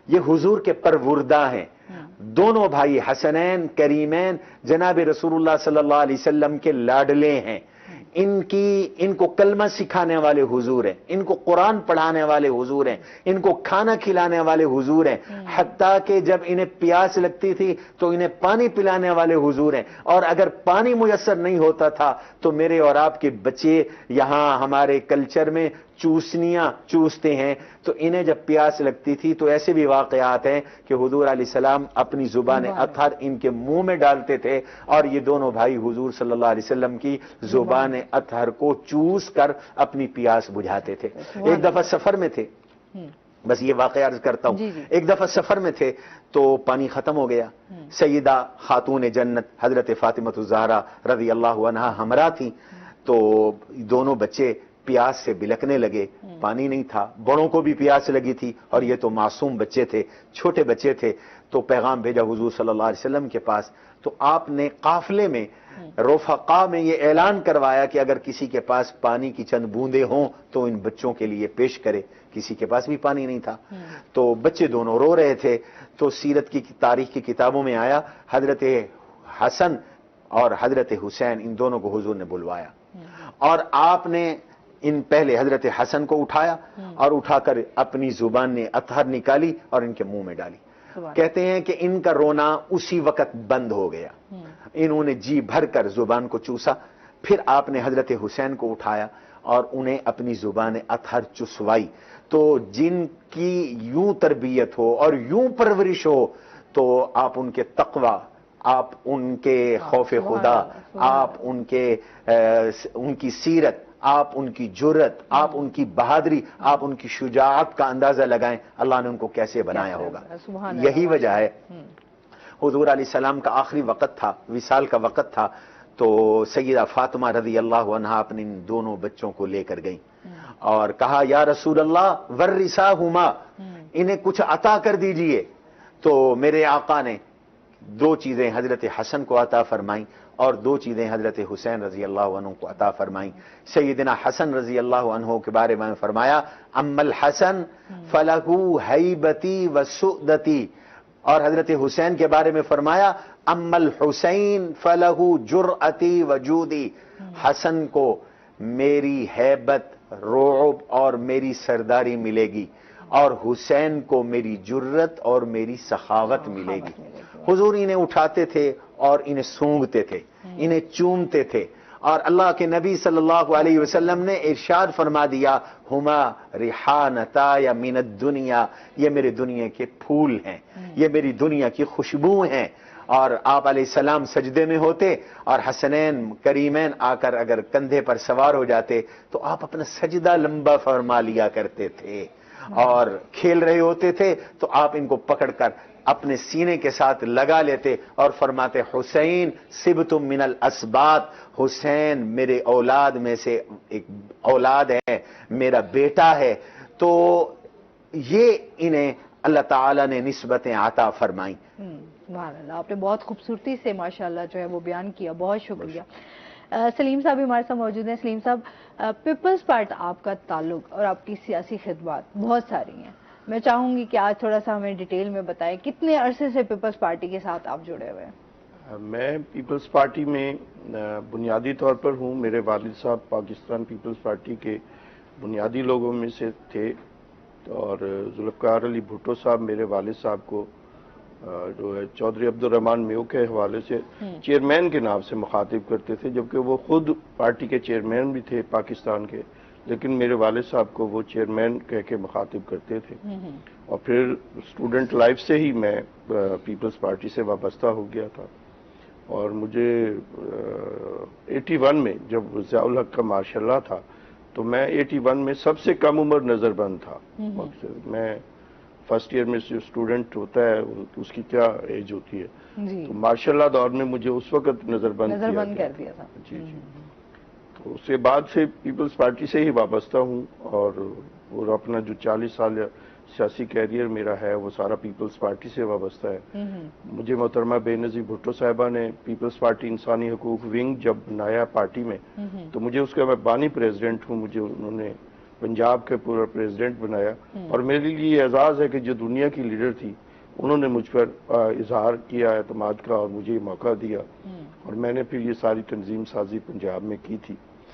یہ حضور کے پروردہ ہیں، دونوں بھائی حسنین کریمین جناب رسول اللہ صلی اللہ علیہ وسلم کے لاڈلے ہیں۔ ان کو کلمہ سکھانے والے حضور ہیں، ان کو قرآن پڑھانے والے حضور ہیں، ان کو کھانا کھلانے والے حضور ہیں، حتیٰ کہ جب انہیں پیاس لگتی تھی تو انہیں پانی پلانے والے حضور ہیں، اور اگر پانی میسر نہیں ہوتا تھا تو میرے اور آپ کے بچے یہاں ہمارے کلچر میں چوسنیاں چوستے ہیں، تو انہیں جب پیاس لگتی تھی تو ایسے بھی واقعات ہیں کہ حضور علیہ السلام اپنی زبان اطہر ان کے منہ میں ڈالتے تھے، اور یہ دونوں بھائی حضور صلی اللہ علیہ وسلم کی زبان اطہر کو چوس کر اپنی پیاس بجھاتے تھے۔ ایک دفعہ سفر میں تھے، بس یہ واقعہ عرض کرتا ہوں، ایک دفعہ سفر میں تھے تو پانی ختم ہو گیا، سیدہ خاتون جنت حضرت فاطمہ الزہرا رضی اللہ عنہا ہمراہ تھیں، تو دونوں بچے پیاس سے بلکنے لگے، پانی نہیں تھا، بڑوں کو بھی پیاس لگی تھی، اور یہ تو معصوم بچے تھے، چھوٹے بچے تھے، تو پیغام بھیجا حضور صلی اللہ علیہ وسلم کے پاس، تو آپ نے قافلے میں رفقا میں یہ اعلان کروایا کہ اگر کسی کے پاس پانی کی چند بوندیں ہوں تو ان بچوں کے لیے پیش کرے، کسی کے پاس بھی پانی نہیں تھا، تو بچے دونوں رو رہے تھے، تو سیرت کی تاریخ کی کتابوں میں آیا حضرت حسن اور حضرت حسین ان دونوں کو حضور نے بلوایا، اور آپ نے ان پہلے حضرت حسن کو اٹھایا اور اٹھا کر اپنی زبان نے اطہر نکالی اور ان کے منہ میں ڈالی۔ کہتے ہیں کہ ان کا رونا اسی وقت بند ہو گیا، انہوں نے جی بھر کر زبان کو چوسا، پھر آپ نے حضرت حسین کو اٹھایا اور انہیں اپنی زبان اطہر چسوائی۔ تو جن کی یوں تربیت ہو اور یوں پرورش ہو تو آپ ان کے تقوی، آپ ان کے خوف خدا، آپ ان کی سیرت، آپ ان کی جرت، آپ ان کی بہادری، آپ ان کی شجاعت کا اندازہ لگائیں اللہ نے ان کو کیسے بنایا ہوگا۔ یہی وجہ ہے حضور علیہ السلام کا آخری وقت تھا، وصال کا وقت تھا، تو سیدہ فاطمہ رضی اللہ عنہا اپنے ان دونوں بچوں کو لے کر گئیں اور کہا یا رسول اللہ ورثاہما، انہیں کچھ عطا کر دیجئے۔ تو میرے آقا نے دو چیزیں حضرت حسن کو عطا فرمائیں اور دو چیزیں حضرت حسین رضی اللہ عنہ کو عطا فرمائیں۔ سیدنا حسن رضی اللہ عنہ کے بارے میں فرمایا اما الحسن فلہ ہیبتی وسؤدتی، اور حضرت حسین کے بارے میں فرمایا اما الحسین فلہ جرأتی وجودی، حسن کو میری ہیبت، رعب اور میری سرداری ملے گی، اور حسین کو میری جرت اور میری سخاوت ملے گی۔ حضور انہیں اٹھاتے تھے اور انہیں سونگتے تھے، انہیں چومتے تھے، اور اللہ کے نبی صلی اللہ علیہ وسلم نے ارشاد فرما دیا ہما ریحانتا من الدنیا، یہ میرے دنیا کے پھول ہیں، یہ میری دنیا کی خوشبو ہیں۔ اور آپ علیہ السلام سجدے میں ہوتے اور حسنین کریمین آ کر اگر کندھے پر سوار ہو جاتے تو آپ اپنا سجدہ لمبا فرما لیا کرتے تھے، اور کھیل رہے ہوتے تھے تو آپ ان کو پکڑ کر اپنے سینے کے ساتھ لگا لیتے اور فرماتے حسین سبتم من الاسباط، حسین میرے اولاد میں سے ایک اولاد ہے، میرا بیٹا ہے۔ تو یہ انہیں اللہ تعالیٰ نے نسبتیں عطا فرمائیں۔ سبحان اللہ، آپ نے بہت خوبصورتی سے ماشاءاللہ جو ہے وہ بیان کیا، بہت شکریہ۔ سلیم صاحب ہمارے ساتھ موجود ہیں۔ سلیم صاحب، پیپلز پارٹی آپ کا تعلق اور آپ کی سیاسی خدمات بہت ساری ہیں، میں چاہوں گی کہ آج تھوڑا سا ہمیں ڈیٹیل میں بتائیں کتنے عرصے سے پیپلز پارٹی کے ساتھ آپ جڑے ہوئے ہیں؟ میں پیپلز پارٹی میں بنیادی طور پر ہوں، میرے والد صاحب پاکستان پیپلز پارٹی کے بنیادی لوگوں میں سے تھے، اور ذوالفقار علی بھٹو صاحب میرے والد صاحب کو جو ہے چودھری عبد الرحمان میو کے حوالے سے چیئرمین کے نام سے مخاطب کرتے تھے، جبکہ وہ خود پارٹی کے چیئرمین بھی تھے پاکستان کے، لیکن میرے والد صاحب کو وہ چیئرمین کہہ کے مخاطب کرتے تھے۔ اور پھر اسٹوڈنٹ لائف سے ہی میں پیپلز پارٹی سے وابستہ ہو گیا تھا، اور مجھے 81 میں جب ضیاء الحق کا مارشاء اللہ تھا تو میں 81 میں سب سے کم عمر نظر بند تھا۔ میں فرسٹ ایئر میں جو اسٹوڈنٹ ہوتا ہے اس کی کیا ایج ہوتی ہے، تو مارشاء اللہ دور میں مجھے اس وقت نظر بند کر دیا تھا۔ جی جی، تو اس کے بعد سے پیپلز پارٹی سے ہی وابستہ ہوں، اور اپنا جو 40 سال سیاسی کیریئر میرا ہے وہ سارا پیپلز پارٹی سے وابستہ ہے۔ مجھے محترمہ بے نظیر بھٹو صاحبہ نے پیپلز پارٹی انسانی حقوق ونگ جب بنایا پارٹی میں، تو مجھے اس کا میں بانی پریزیڈنٹ ہوں، مجھے انہوں نے پنجاب کے پورا پریزیڈنٹ بنایا، اور میرے لیے یہ اعزاز ہے کہ جو دنیا کی لیڈر تھی انہوں نے مجھ پر اظہار کیا اعتماد کا اور مجھے موقع دیا، اور میں نے پھر یہ ساری تنظیم سازی پنجاب میں کی تھی۔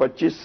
25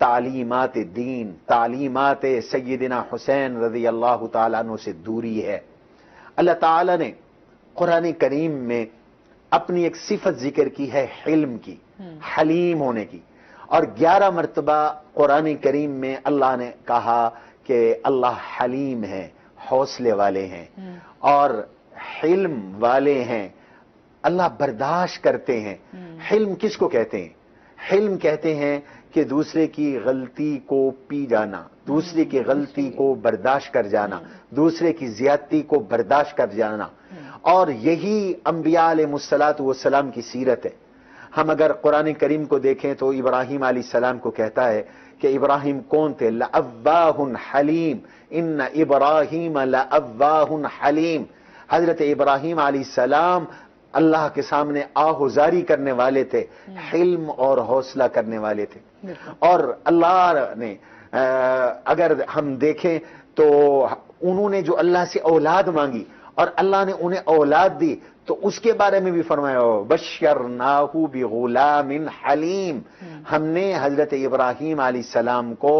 تعلیمات دین، تعلیمات سیدنا حسین رضی اللہ تعالیٰ عنہ سے دوری ہے۔ اللہ تعالیٰ نے قرآن کریم میں اپنی ایک صفت ذکر کی ہے حلم کی، حلیم ہونے کی، اور 11 مرتبہ قرآن کریم میں اللہ نے کہا کہ اللہ حلیم ہے، حوصلے والے ہیں اور حلم والے ہیں، اللہ برداشت کرتے ہیں۔ حلم کس کو کہتے ہیں؟ حلم کہتے ہیں کہ دوسرے کی غلطی کو پی جانا، دوسرے کی غلطی کو برداشت کر جانا، دوسرے کی زیادتی کو برداشت کر جانا، اور یہی انبیاء علیہ السلام کی سیرت ہے۔ ہم اگر قرآن کریم کو دیکھیں تو ابراہیم علیہ السلام کو کہتا ہے کہ ابراہیم کون تھے؟ لَأَوَّاهٌ حلیم، ان ابراہیم لَأَوَّاهٌ حلیم۔ حضرت ابراہیم علیہ السلام اللہ کے سامنے آہوزاری کرنے والے تھے، حلم اور حوصلہ کرنے والے تھے۔ اور اللہ نے اگر ہم دیکھیں تو انہوں نے جو اللہ سے اولاد مانگی اور اللہ نے انہیں اولاد دی تو اس کے بارے میں بھی فرمایا بشرناہ بغلام حلیم، ہم نے حضرت ابراہیم علیہ السلام کو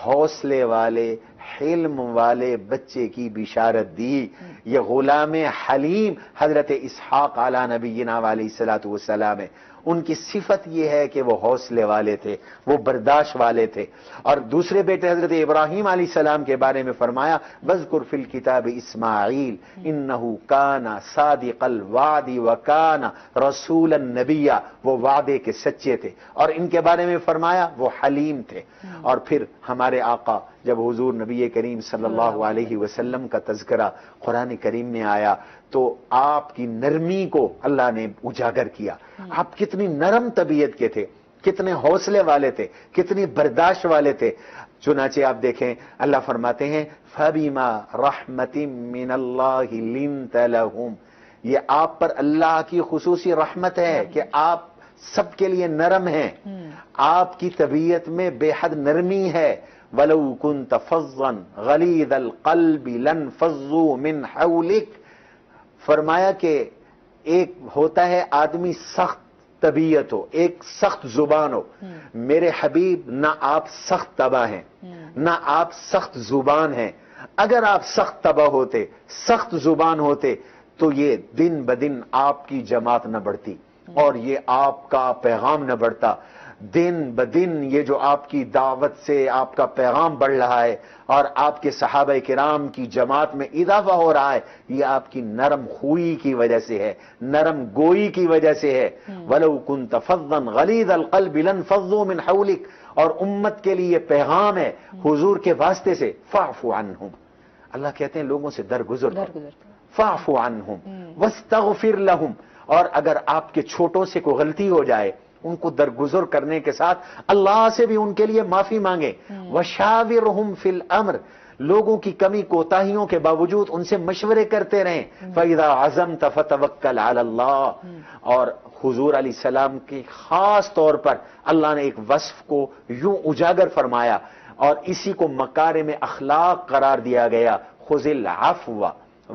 حوصلے والے حلم والے بچے کی بشارت دی۔ یہ غلام حلیم حضرت اسحاق علی نبینا علیہ السلام ہے۔ ان کی صفت یہ ہے کہ وہ حوصلے والے تھے، وہ برداشت والے تھے۔ اور دوسرے بیٹے حضرت ابراہیم علیہ السلام کے بارے میں فرمایا وَاذْكُرْ فِي الْكِتَابِ اسماعیل إِنَّهُ كَانَ صَادِقَ الْوَعْدِ وَكَانَ رَسُولًا نَبِيًّا، وہ وعدے کے سچے تھے۔ اور ان کے بارے میں فرمایا وہ حلیم تھے۔ اور پھر ہمارے آقا جب حضور نبی کریم صلی اللہ علیہ وسلم کا تذکرہ قرآن کریم میں آیا تو آپ کی نرمی کو اللہ نے اجاگر کیا۔ آپ کتنی نرم طبیعت کے تھے، کتنے حوصلے والے تھے، کتنی برداشت والے تھے۔ چنانچہ آپ دیکھیں اللہ فرماتے ہیں فَبِمَا رَحْمَةٍ مِّنَ اللَّهِ لِنْتَ لَهُمْ، یہ آپ پر اللہ کی خصوصی رحمت ہے کہ آپ سب کے لیے نرم ہیں، آپ کی طبیعت میں بے حد نرمی ہے۔ وَلَوْ كُنْتَ فَظًّا غَلِيظَ الْقَلْبِ لَانفَضُّوا مِنْ حَوْلِكَ، فرمایا کہ ایک ہوتا ہے آدمی سخت طبیعت ہو، ایک سخت زبان ہو، میرے حبیب نہ آپ سخت طبع ہیں نہ آپ سخت زبان ہیں۔ اگر آپ سخت طبع ہوتے، سخت زبان ہوتے تو یہ دن بدن آپ کی جماعت نہ بڑھتی اور یہ آپ کا پیغام نہ بڑھتا۔ دن بدن یہ جو آپ کی دعوت سے آپ کا پیغام بڑھ رہا ہے اور آپ کے صحابہ کرام کی جماعت میں اضافہ ہو رہا ہے، یہ آپ کی نرم خوئی کی وجہ سے ہے، نرم گوئی کی وجہ سے ہے۔ وَلَوْ كُنْتَ فَظًّا غَلِيظَ الْقَلْبِ لَانفَضُّوا مِنْ حَوْلِكَ، اور امت کے لیے پیغام ہے حضور کے واسطے سے فَاعْفُ عَنْهُمْ، اللہ کہتے ہیں لوگوں سے درگزر کرو، فَاعْفُ عَنْهُمْ وَاسْتَغْفِرْ لَهُمْ، اور اگر آپ کے چھوٹوں سے کوئی غلطی ہو جائے ان کو درگزر کرنے کے ساتھ اللہ سے بھی ان کے لیے معافی مانگے۔ وَشَاوِرْهُمْ فِي الْأَمْرِ، لوگوں کی کمی کوتاہیوں کے باوجود ان سے مشورے کرتے رہیں۔ فَإِذَا عَزَمْتَ فَتَوَكَّلْ عَلَى اللَّهِ، اور حضور علیہ السلام کی خاص طور پر اللہ نے ایک وصف کو یوں اجاگر فرمایا اور اسی کو مکارم اخلاق قرار دیا گیا، خُذِ الْعَفْوَ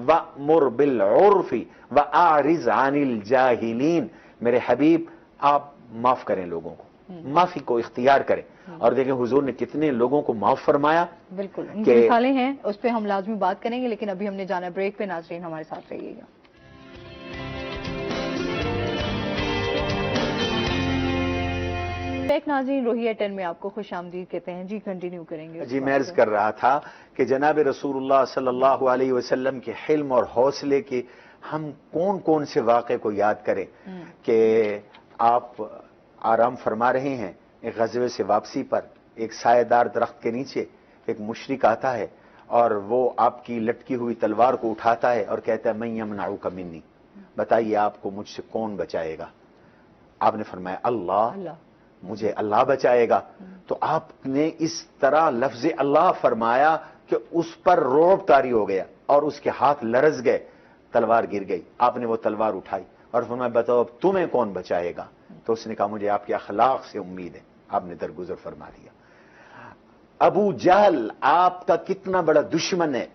وَأْمُرْ بِالْعُرْفِ وَأَعْرِضْ عَنِ الْجَاهِلِينَ، میرے حبیب آپ معاف کریں لوگوں کو، معافی کو اختیار کریں۔ اور دیکھیں حضور نے کتنے لوگوں کو معاف فرمایا۔ بالکل ان کی مثالیں ہیں، اس پہ ہم لازمی بات کریں گے، لیکن ابھی ہم نے جانا بریک پہ۔ ناظرین ہمارے ساتھ رہیے گا۔ ایک ناظرین روہیہ 10 میں آپ کو خوش آمدید کہتے ہیں۔ جی کنٹینیو کریں گے۔ جی میں عرض کر رہا تھا کہ جناب رسول اللہ صلی اللہ علیہ وسلم کے حلم اور حوصلے کے ہم کون کون سے واقعے کو یاد کریں کہ آپ آرام فرما رہے ہیں ایک غزوے سے واپسی پر، ایک سایہ دار درخت کے نیچے ایک مشرک آتا ہے اور وہ آپ کی لٹکی ہوئی تلوار کو اٹھاتا ہے اور کہتا ہے من یمنعک منی، بتائیے آپ کو مجھ سے کون بچائے گا؟ آپ نے فرمایا اللہ، مجھے اللہ بچائے گا۔ تو آپ نے اس طرح لفظ اللہ فرمایا کہ اس پر رعب طاری ہو گیا اور اس کے ہاتھ لرز گئے، تلوار گر گئی۔ آپ نے وہ تلوار اٹھائی اور فرمایا بتاؤ اب تمہیں کون بچائے گا؟ تو اس نے کہا مجھے آپ کے اخلاق سے امید ہے۔ آپ نے درگزر فرما دیا۔ ابو جہل آپ کا کتنا بڑا دشمن ہے،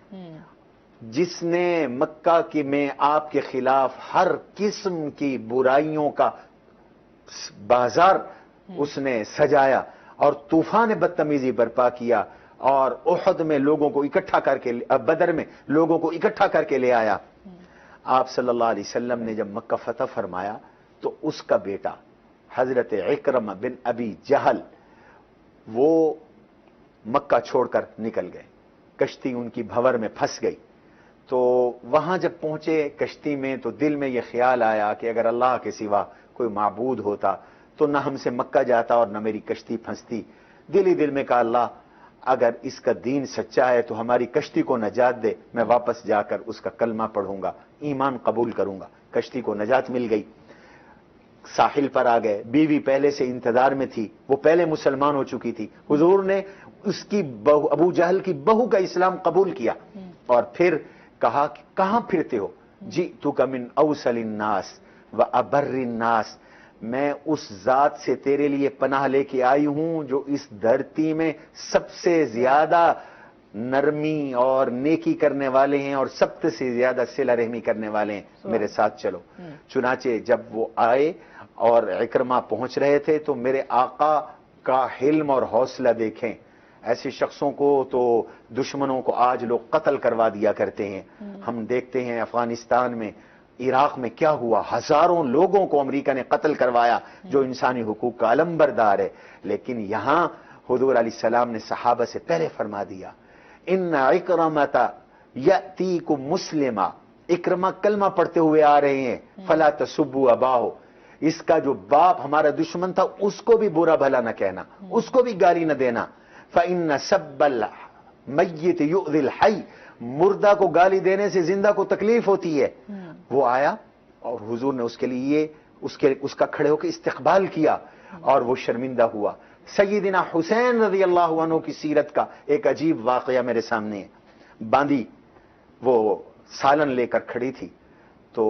جس نے مکہ کی میں آپ کے خلاف ہر قسم کی برائیوں کا بازار اس نے سجایا اور طوفان بدتمیزی برپا کیا اور احد میں لوگوں کو اکٹھا کر کے، بدر میں لوگوں کو اکٹھا کر کے لے آیا. آپ صلی اللہ علیہ وسلم نے جب مکہ فتح فرمایا تو اس کا بیٹا حضرت عکرمہ بن ابی جہل وہ مکہ چھوڑ کر نکل گئے. کشتی ان کی بھور میں پھنس گئی. تو وہاں جب پہنچے کشتی میں تو دل میں یہ خیال آیا کہ اگر اللہ کے سوا کوئی معبود ہوتا تو نہ ہم سے مکہ جاتا اور نہ میری کشتی پھنستی. دل ہی دل میں کہا اللہ اگر اس کا دین سچا ہے تو ہماری کشتی کو نجات دے، میں واپس جا کر اس کا کلمہ پڑھوں گا، ایمان قبول کروں گا. کشتی کو نجات مل گئی. ساحل پر آ گئے. بیوی پہلے سے انتظار میں تھی، وہ پہلے مسلمان ہو چکی تھی. حضور نے اس کی بہو، ابو جہل کی بہو کا اسلام قبول کیا اور پھر کہا کہ کہاں پھرتے ہو؟ جئتک من اوصل الناس و ابر الناس، میں اس ذات سے تیرے لیے پناہ لے کے آئی ہوں جو اس دھرتی میں سب سے زیادہ نرمی اور نیکی کرنے والے ہیں اور سب سے زیادہ صلہ رحمی کرنے والے ہیں، میرے ساتھ چلو. چنانچہ جب وہ آئے اور عکرمہ پہنچ رہے تھے تو میرے آقا کا حلم اور حوصلہ دیکھیں. ایسے شخصوں کو تو دشمنوں کو آج لوگ قتل کروا دیا کرتے ہیں. ہم دیکھتے ہیں افغانستان میں، عراق میں کیا ہوا، ہزاروں لوگوں کو امریکہ نے قتل کروایا جو انسانی حقوق کا علمبردار ہے. لیکن یہاں حضور علیہ السلام نے صحابہ سے پہلے فرما دیا ان عکرمۃ یأتیکم مسلما، عکرمہ کلمہ پڑھتے ہوئے آ رہے ہیں، فلا تسبوا اباہ، اس کا جو باپ ہمارا دشمن تھا اس کو بھی برا بھلا نہ کہنا، اس کو بھی گالی نہ دینا. فإن سب المیت یؤذی الحی، مردہ کو گالی دینے سے زندہ کو تکلیف ہوتی ہے. وہ آیا اور حضور نے اس کے لیے اس کا کھڑے ہو کے استقبال کیا اور وہ شرمندہ ہوا. سیدنا حسین رضی اللہ عنہ کی سیرت کا ایک عجیب واقعہ میرے سامنے ہے. باندی وہ سالن لے کر کھڑی تھی تو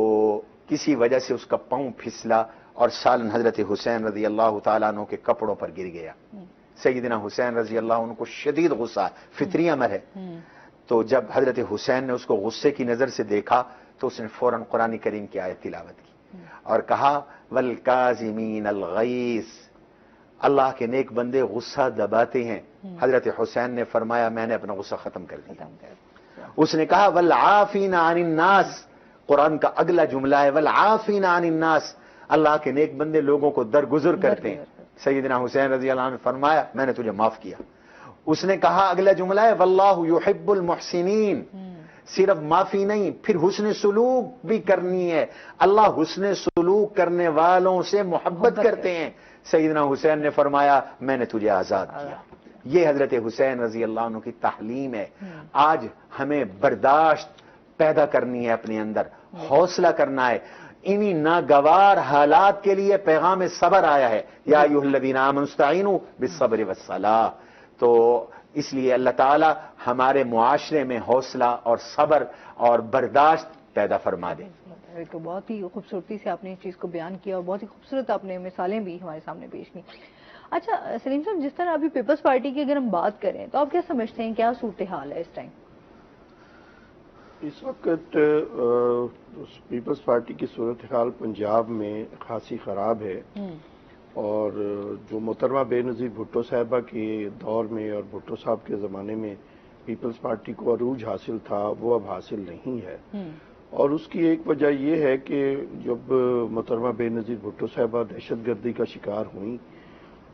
کسی وجہ سے اس کا پاؤں پھسلا اور سالن حضرت حسین رضی اللہ تعالیٰ عنہ کے کپڑوں پر گر گیا. سیدنا حسین رضی اللہ عنہ کو شدید غصہ، فطری امر ہے. تو جب حضرت حسین نے اس کو غصے کی نظر سے دیکھا تو اس نے فوراً قرآن کریم کی آیت تلاوت کی اور کہا والکاظمین الغیظ، اللہ کے نیک بندے غصہ دباتے ہیں. حضرت حسین نے فرمایا میں نے اپنا غصہ ختم کر دیا. اس نے کہا والعافین عن الناس، قرآن کا اگلا جملہ ہے والعافین عن الناس، اللہ کے نیک بندے لوگوں کو درگزر کرتے ہیں. سیدنا حسین رضی اللہ عنہ نے فرمایا میں نے تجھے معاف کیا. اس نے کہا اگلا جملہ ہے واللہ یحب المحسنین، صرف معافی نہیں پھر حسن سلوک بھی کرنی ہے. اللہ حسن سلوک کرنے والوں سے محبت کرتے ہیں. سیدنا حسین نے فرمایا میں نے تجھے آزاد کیا. یہ حضرت حسین رضی اللہ عنہ کی تعلیم ہے. آج ہمیں برداشت پیدا کرنی ہے، اپنے اندر حوصلہ کرنا ہے. انہی ناگوار حالات کے لیے پیغام صبر آیا ہے، یا ایھا الذین آمنوا استعینوا بالصبر والصلاۃ. تو اس لیے اللہ تعالی ہمارے معاشرے میں حوصلہ اور صبر اور برداشت پیدا فرما دے. تو بہت ہی خوبصورتی سے آپ نے اس چیز کو بیان کیا اور بہت ہی خوبصورت آپ نے مثالیں بھی ہمارے سامنے پیش کی. اچھا سلیم صاحب، جس طرح ابھی پیپلز پارٹی کی اگر ہم بات کریں تو آپ کیا سمجھتے ہیں کیا صورتحال ہے اس ٹائم؟ اس وقت پیپلز پارٹی کی صورتحال پنجاب میں خاصی خراب ہے، اور جو محترمہ بے نظیر بھٹو صاحبہ کے دور میں اور بھٹو صاحب کے زمانے میں پیپلز پارٹی کو عروج حاصل تھا وہ اب حاصل نہیں ہے. اور اس کی ایک وجہ یہ ہے کہ جب محترمہ بے نظیر بھٹو صاحبہ دہشت گردی کا شکار ہوئیں،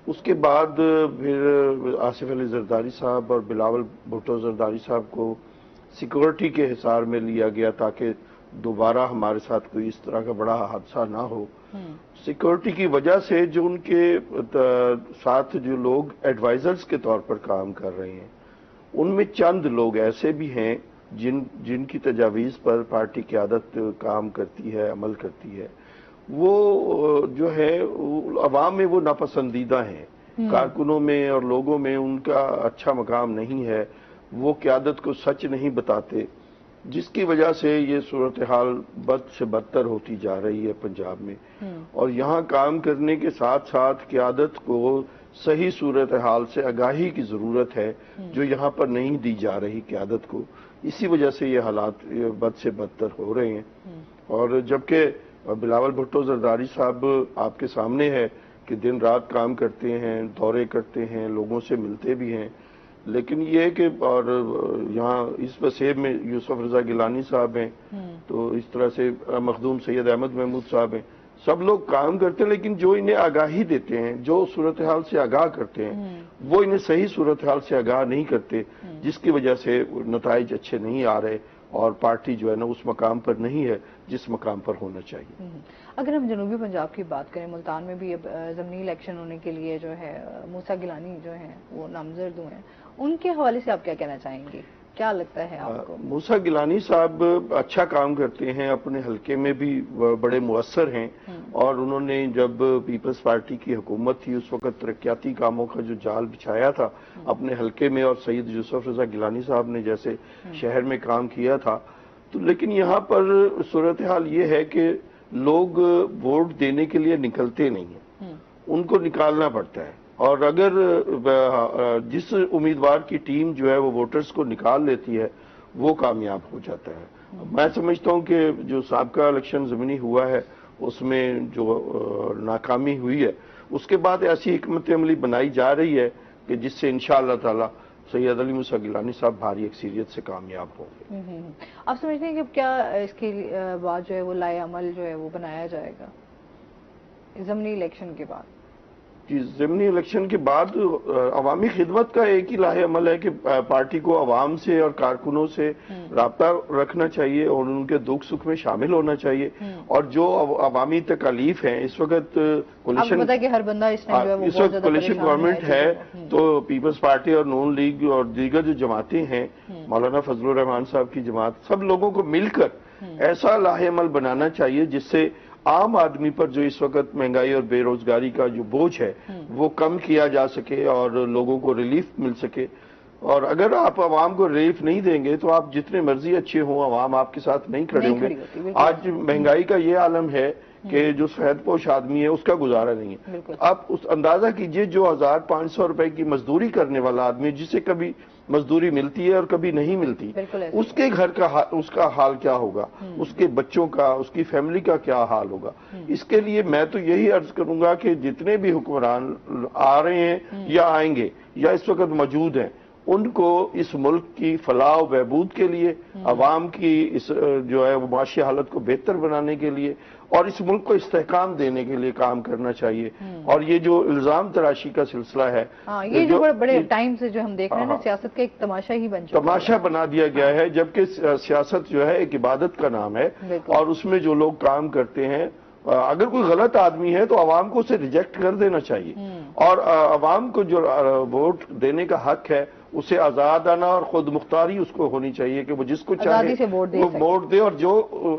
اس کے بعد پھر آصف علی زرداری صاحب اور بلاول بھٹو زرداری صاحب کو سیکورٹی کے حصار میں لیا گیا تاکہ دوبارہ ہمارے ساتھ کوئی اس طرح کا بڑا حادثہ نہ ہو. سیکورٹی کی وجہ سے جو ان کے ساتھ جو لوگ ایڈوائزرز کے طور پر کام کر رہے ہیں ان میں چند لوگ ایسے بھی ہیں جن کی تجاویز پر پارٹی قیادت کام کرتی ہے، عمل کرتی ہے. وہ جو ہے عوام میں وہ ناپسندیدہ ہیں، کارکنوں میں اور لوگوں میں ان کا اچھا مقام نہیں ہے. وہ قیادت کو سچ نہیں بتاتے، جس کی وجہ سے یہ صورتحال بد سے بدتر ہوتی جا رہی ہے پنجاب میں. اور یہاں کام کرنے کے ساتھ ساتھ قیادت کو صحیح صورتحال سے آگاہی کی ضرورت ہے جو یہاں پر نہیں دی جا رہی قیادت کو. اسی وجہ سے یہ حالات بد سے بدتر ہو رہے ہیں. اور جبکہ بلاول بھٹو زرداری صاحب آپ کے سامنے ہے کہ دن رات کام کرتے ہیں، دورے کرتے ہیں، لوگوں سے ملتے بھی ہیں، لیکن یہ ہے کہ اور یہاں اس وسیب میں یوسف رضا گیلانی صاحب ہیں، تو اس طرح سے مخدوم سید احمد محمود صاحب ہیں، سب لوگ کام کرتے ہیں، لیکن جو انہیں آگاہی دیتے ہیں، جو صورتحال سے آگاہ کرتے ہیں، وہ انہیں صحیح صورتحال سے آگاہ نہیں کرتے، جس کی وجہ سے نتائج اچھے نہیں آ رہے اور پارٹی جو ہے نا اس مقام پر نہیں ہے جس مقام پر ہونا چاہیے۔ اگر ہم جنوبی پنجاب کی بات کریں، ملتان میں بھی اب ضمنی الیکشن ہونے کے لیے جو ہے موسیٰ گیلانی جو ہیں وہ نامزد ہوئے ہیں، ان کے حوالے سے آپ کیا کہنا چاہیں گے؟ کیا لگتا ہے آپ کو؟ موسیٰ گیلانی صاحب اچھا کام کرتے ہیں، اپنے حلقے میں بھی بڑے مؤثر ہیں، اور انہوں نے جب پیپلز پارٹی کی حکومت تھی اس وقت ترقیاتی کاموں کا جو جال بچھایا تھا اپنے حلقے میں، اور سید یوسف رضا گیلانی صاحب نے جیسے شہر میں کام کیا تھا، تو لیکن یہاں پر صورتحال یہ ہے کہ لوگ ووٹ دینے کے لیے نکلتے نہیں ہیں، ان کو نکالنا پڑتا ہے، اور اگر جس امیدوار کی ٹیم جو ہے وہ ووٹرز کو نکال لیتی ہے وہ کامیاب ہو جاتا ہے۔ میں سمجھتا ہوں کہ جو سابقہ الیکشن ضمنی ہوا ہے اس میں جو ناکامی ہوئی ہے، اس کے بعد ایسی حکمت عملی بنائی جا رہی ہے کہ جس سے انشاءاللہ تعالی سید علی موسیٰ گیلانی صاحب بھاری اکثریت سے کامیاب ہوں گے۔ آپ سمجھتے ہیں کہ کیا اس کے بعد جو ہے وہ لائحہ عمل جو ہے وہ بنایا جائے گا ضمنی الیکشن کے بعد؟ جی، ضمنی الیکشن کے بعد عوامی خدمت کا ایک ہی لائحہ عمل ہے کہ پارٹی کو عوام سے اور کارکنوں سے رابطہ رکھنا چاہیے اور ان کے دکھ سکھ میں شامل ہونا چاہیے، اور جو عوامی تکالیف ہیں اس وقت کولیشن گورنمنٹ ہے، تو پیپلز پارٹی اور نون لیگ اور دیگر جو جماعتیں ہیں، مولانا فضل الرحمان صاحب کی جماعت، سب لوگوں کو مل کر ایسا لائحہ عمل بنانا چاہیے جس سے عام آدمی پر جو اس وقت مہنگائی اور بے روزگاری کا جو بوجھ ہے وہ کم کیا جا سکے اور لوگوں کو ریلیف مل سکے۔ اور اگر آپ عوام کو ریلیف نہیں دیں گے تو آپ جتنے مرضی اچھے ہوں، عوام آپ کے ساتھ نہیں کھڑے ہوں گے۔ آج مہنگائی کا یہ عالم ہے کہ جو سفید پوش آدمی ہے اس کا گزارا نہیں ہے۔ آپ اس اندازہ کیجئے جو 1500 روپے کی مزدوری کرنے والا آدمی جسے کبھی مزدوری ملتی ہے اور کبھی نہیں ملتی، اس کے گھر کا اس کا حال کیا ہوگا، اس کے بچوں کا، اس کی فیملی کا کیا حال ہوگا۔ اس کے لیے میں تو یہی عرض کروں گا کہ جتنے بھی حکمران آ رہے ہیں یا آئیں گے یا اس وقت موجود ہیں، ان کو اس ملک کی فلاح و بہبود کے لیے، عوام کی اس جو ہے وہ معاشی حالت کو بہتر بنانے کے لیے اور اس ملک کو استحکام دینے کے لیے کام کرنا چاہیے۔ اور یہ جو الزام تراشی کا سلسلہ ہے، یہ جو بڑے ٹائم سے جو ہم دیکھ رہے ہیں نا، سیاست کا ایک تماشا ہی بن چکا ہے، تماشا بنا دیا گیا ہے، جبکہ سیاست جو ہے ایک عبادت کا نام ہے، اور اس میں جو لوگ کام کرتے ہیں، اگر کوئی غلط آدمی ہے تو عوام کو اسے ریجیکٹ کر دینا چاہیے، اور عوام کو جو ووٹ دینے کا حق ہے اسے آزادانہ اور خود مختاری اس کو ہونی چاہیے کہ وہ جس کو چاہے وہ ووٹ دے، اور جو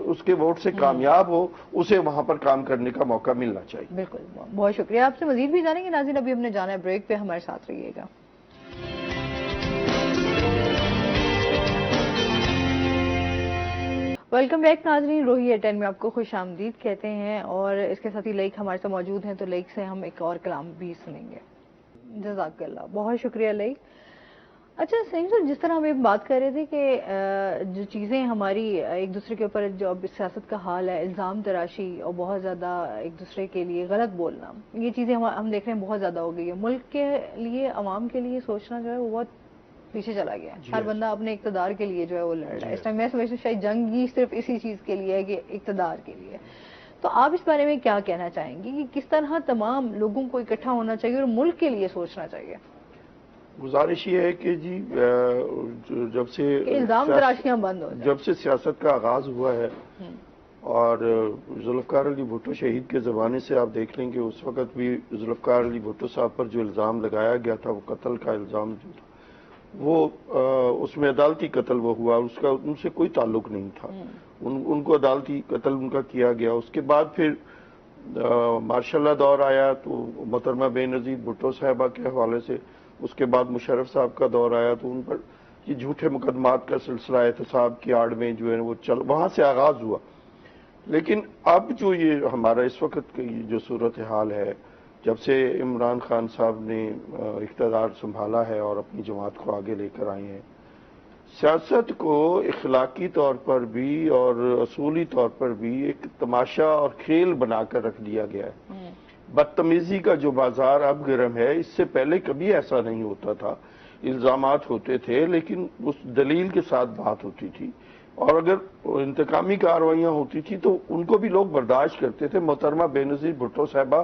اس کے ووٹ سے کامیاب ہو اسے وہاں پر کام کرنے کا موقع ملنا چاہیے۔ بالکل، بہت شکریہ۔ آپ سے مزید بھی جانیں گے ناظرین، ابھی ہم نے جانا ہے بریک پہ، ہمارے ساتھ رہیے گا۔ ویلکم بیک ناظرین، روہی ایٹ 10 میں آپ کو خوش آمدید کہتے ہیں، اور اس کے ساتھ ہی لائک ہمارے ساتھ موجود ہیں، تو لائک سے ہم ایک اور کلام بھی سنیں گے۔ جزاک اللہ، بہت شکریہ لائک۔ اچھا سعید صاحب، جس طرح ہم ایک بات کر رہے تھے کہ جو چیزیں ہماری ایک دوسرے کے اوپر، جو اب سیاست کا حال ہے، الزام تراشی اور بہت زیادہ ایک دوسرے کے لیے غلط بولنا، یہ چیزیں ہم دیکھ رہے ہیں بہت زیادہ ہو گئی ہے۔ ملک کے لیے، عوام کے لیے سوچنا جو ہے وہ بہت پیچھے چلا گیا ہے۔ ہر بندہ اپنے اقتدار کے لیے جو ہے وہ لڑ رہا ہے اس ٹائم۔ میں سمجھتی ہوں شاید جنگ ہی صرف اسی چیز کے لیے ہے کہ اقتدار کے لیے۔ تو آپ اس بارے میں کیا کہنا چاہیں گی کہ کس طرح تمام لوگوں کو اکٹھا ہونا چاہیے اور ملک کے لیے سوچنا چاہیے؟ گزارش یہ ہے کہ جی جب سے الزام تراشیاں بند ہو جائیں، جب سے سیاست کا آغاز ہوا ہے، اور ذوالفقار علی بھٹو شہید کے زمانے سے آپ دیکھ لیں کہ اس وقت بھی ذوالفقار علی بھٹو صاحب پر جو الزام لگایا گیا تھا، وہ قتل کا الزام جو تھا، وہ اس میں عدالتی قتل وہ ہوا، اس کا ان سے کوئی تعلق نہیں تھا، ان کو عدالتی قتل ان کا کیا گیا۔ اس کے بعد پھر ماشاء اللہ دور آیا تو محترمہ بے نظیر بھٹو صاحبہ کے حوالے سے، اس کے بعد مشرف صاحب کا دور آیا تو ان پر یہ جھوٹے مقدمات کا سلسلہ احتساب کی آڑ میں جو ہے وہ وہاں سے آغاز ہوا۔ لیکن اب جو یہ ہمارا اس وقت کی جو صورتحال ہے، جب سے عمران خان صاحب نے اقتدار سنبھالا ہے اور اپنی جماعت کو آگے لے کر آئے ہیں، سیاست کو اخلاقی طور پر بھی اور اصولی طور پر بھی ایک تماشا اور کھیل بنا کر رکھ دیا گیا ہے۔ بدتمیزی کا جو بازار اب گرم ہے، اس سے پہلے کبھی ایسا نہیں ہوتا تھا. الزامات ہوتے تھے لیکن اس دلیل کے ساتھ بات ہوتی تھی، اور اگر انتقامی کارروائیاں ہوتی تھی تو ان کو بھی لوگ برداشت کرتے تھے. محترمہ بے نظیر بھٹو صاحبہ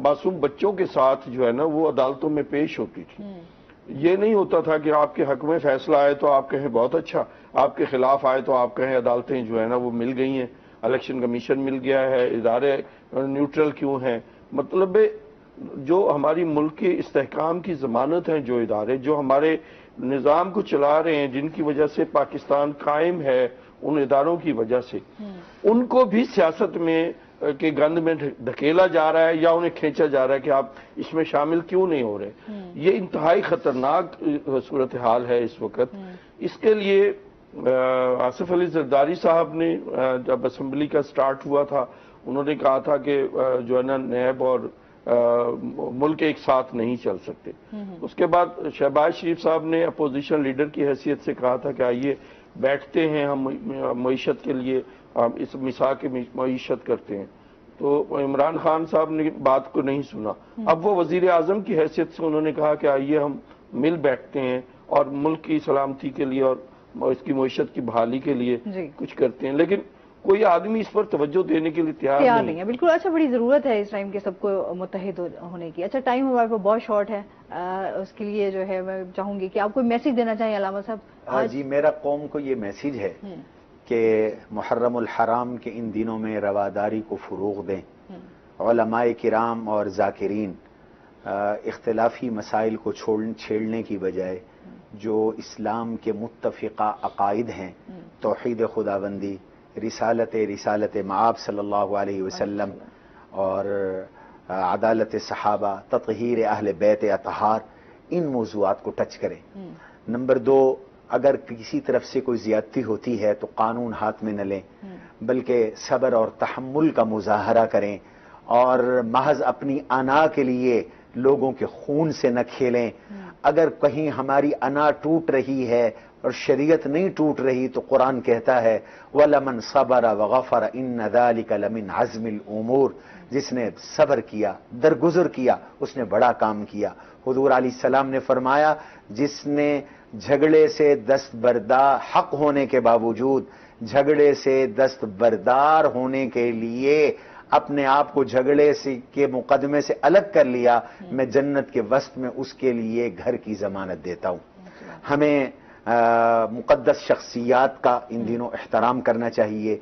معصوم بچوں کے ساتھ جو ہے نا وہ عدالتوں میں پیش ہوتی تھی. یہ نہیں ہوتا تھا کہ آپ کے حق میں فیصلہ آئے تو آپ کہیں بہت اچھا، آپ کے خلاف آئے تو آپ کہیں عدالتیں جو ہے نا وہ مل گئی ہیں، الیکشن کمیشن مل گیا ہے، ادارے نیوٹرل کیوں ہیں. مطلب جو ہماری ملک کے استحکام کی ضمانت ہیں، جو ادارے جو ہمارے نظام کو چلا رہے ہیں، جن کی وجہ سے پاکستان قائم ہے، ان اداروں کی وجہ سے ان کو بھی سیاست میں کے گند میں دھکیلا جا رہا ہے یا انہیں کھینچا جا رہا ہے کہ آپ اس میں شامل کیوں نہیں ہو رہے. یہ انتہائی خطرناک صورتحال ہے اس وقت. اس کے لیے آصف علی زرداری صاحب نے جب اسمبلی کا سٹارٹ ہوا تھا، انہوں نے کہا تھا کہ جو ہے نا نیب اور ملک ایک ساتھ نہیں چل سکتے. اس کے بعد شہباز شریف صاحب نے اپوزیشن لیڈر کی حیثیت سے کہا تھا کہ آئیے بیٹھتے ہیں ہم معیشت کے لیے، اس مساق کی معیشت کرتے ہیں. تو عمران خان صاحب نے بات کو نہیں سنا. اب وہ وزیر اعظم کی حیثیت سے انہوں نے کہا کہ آئیے ہم مل بیٹھتے ہیں اور ملک کی سلامتی کے لیے اور اس کی معیشت کی بحالی کے لیے کچھ کرتے ہیں. لیکن کوئی آدمی اس پر توجہ دینے کے لیے تیار نہیں ہے. بالکل. اچھا، بڑی ضرورت ہے اس ٹائم کے سب کو متحد ہونے کی. اچھا، ٹائم ہمارے پاس بہت شارٹ ہے، اس کے لیے جو ہے میں چاہوں گی کہ آپ کوئی میسج دینا چاہیں علامہ صاحب. جی، میرا قوم کو یہ میسج ہے کہ محرم الحرام کے ان دنوں میں رواداری کو فروغ دیں. علماء کرام اور ذاکرین اختلافی مسائل کو چھیڑنے کی بجائے جو اسلام کے متفقہ عقائد ہیں، توحید خداوندی، رسالت مآب صلی اللہ علیہ وسلم اور عدالت صحابہ، تطہیر اہل بیت اطہار، ان موضوعات کو ٹچ کریں. نمبر 2، اگر کسی طرف سے کوئی زیادتی ہوتی ہے تو قانون ہاتھ میں نہ لیں، بلکہ صبر اور تحمل کا مظاہرہ کریں اور محض اپنی انا کے لیے لوگوں کے خون سے نہ کھیلیں. اگر کہیں ہماری انا ٹوٹ رہی ہے اور شریعت نہیں ٹوٹ رہی تو قرآن کہتا ہے وَلَمَنْ صَبَرَ وَغَفَرَ إِنَّ ذَلِكَ لَمِنْ عَزْمِ الْأُمُورِ. جس نے صبر کیا، درگزر کیا، اس نے بڑا کام کیا. حضور علیہ السلام نے فرمایا جس نے جھگڑے سے دستبردار، حق ہونے کے باوجود جھگڑے سے دستبردار ہونے کے لیے اپنے آپ کو جھگڑے کے مقدمے سے الگ کر لیا، میں جنت کے وسط میں اس کے لیے گھر کی ضمانت دیتا ہوں. ہمیں مقدس شخصیات کا ان دنوں احترام کرنا چاہیے.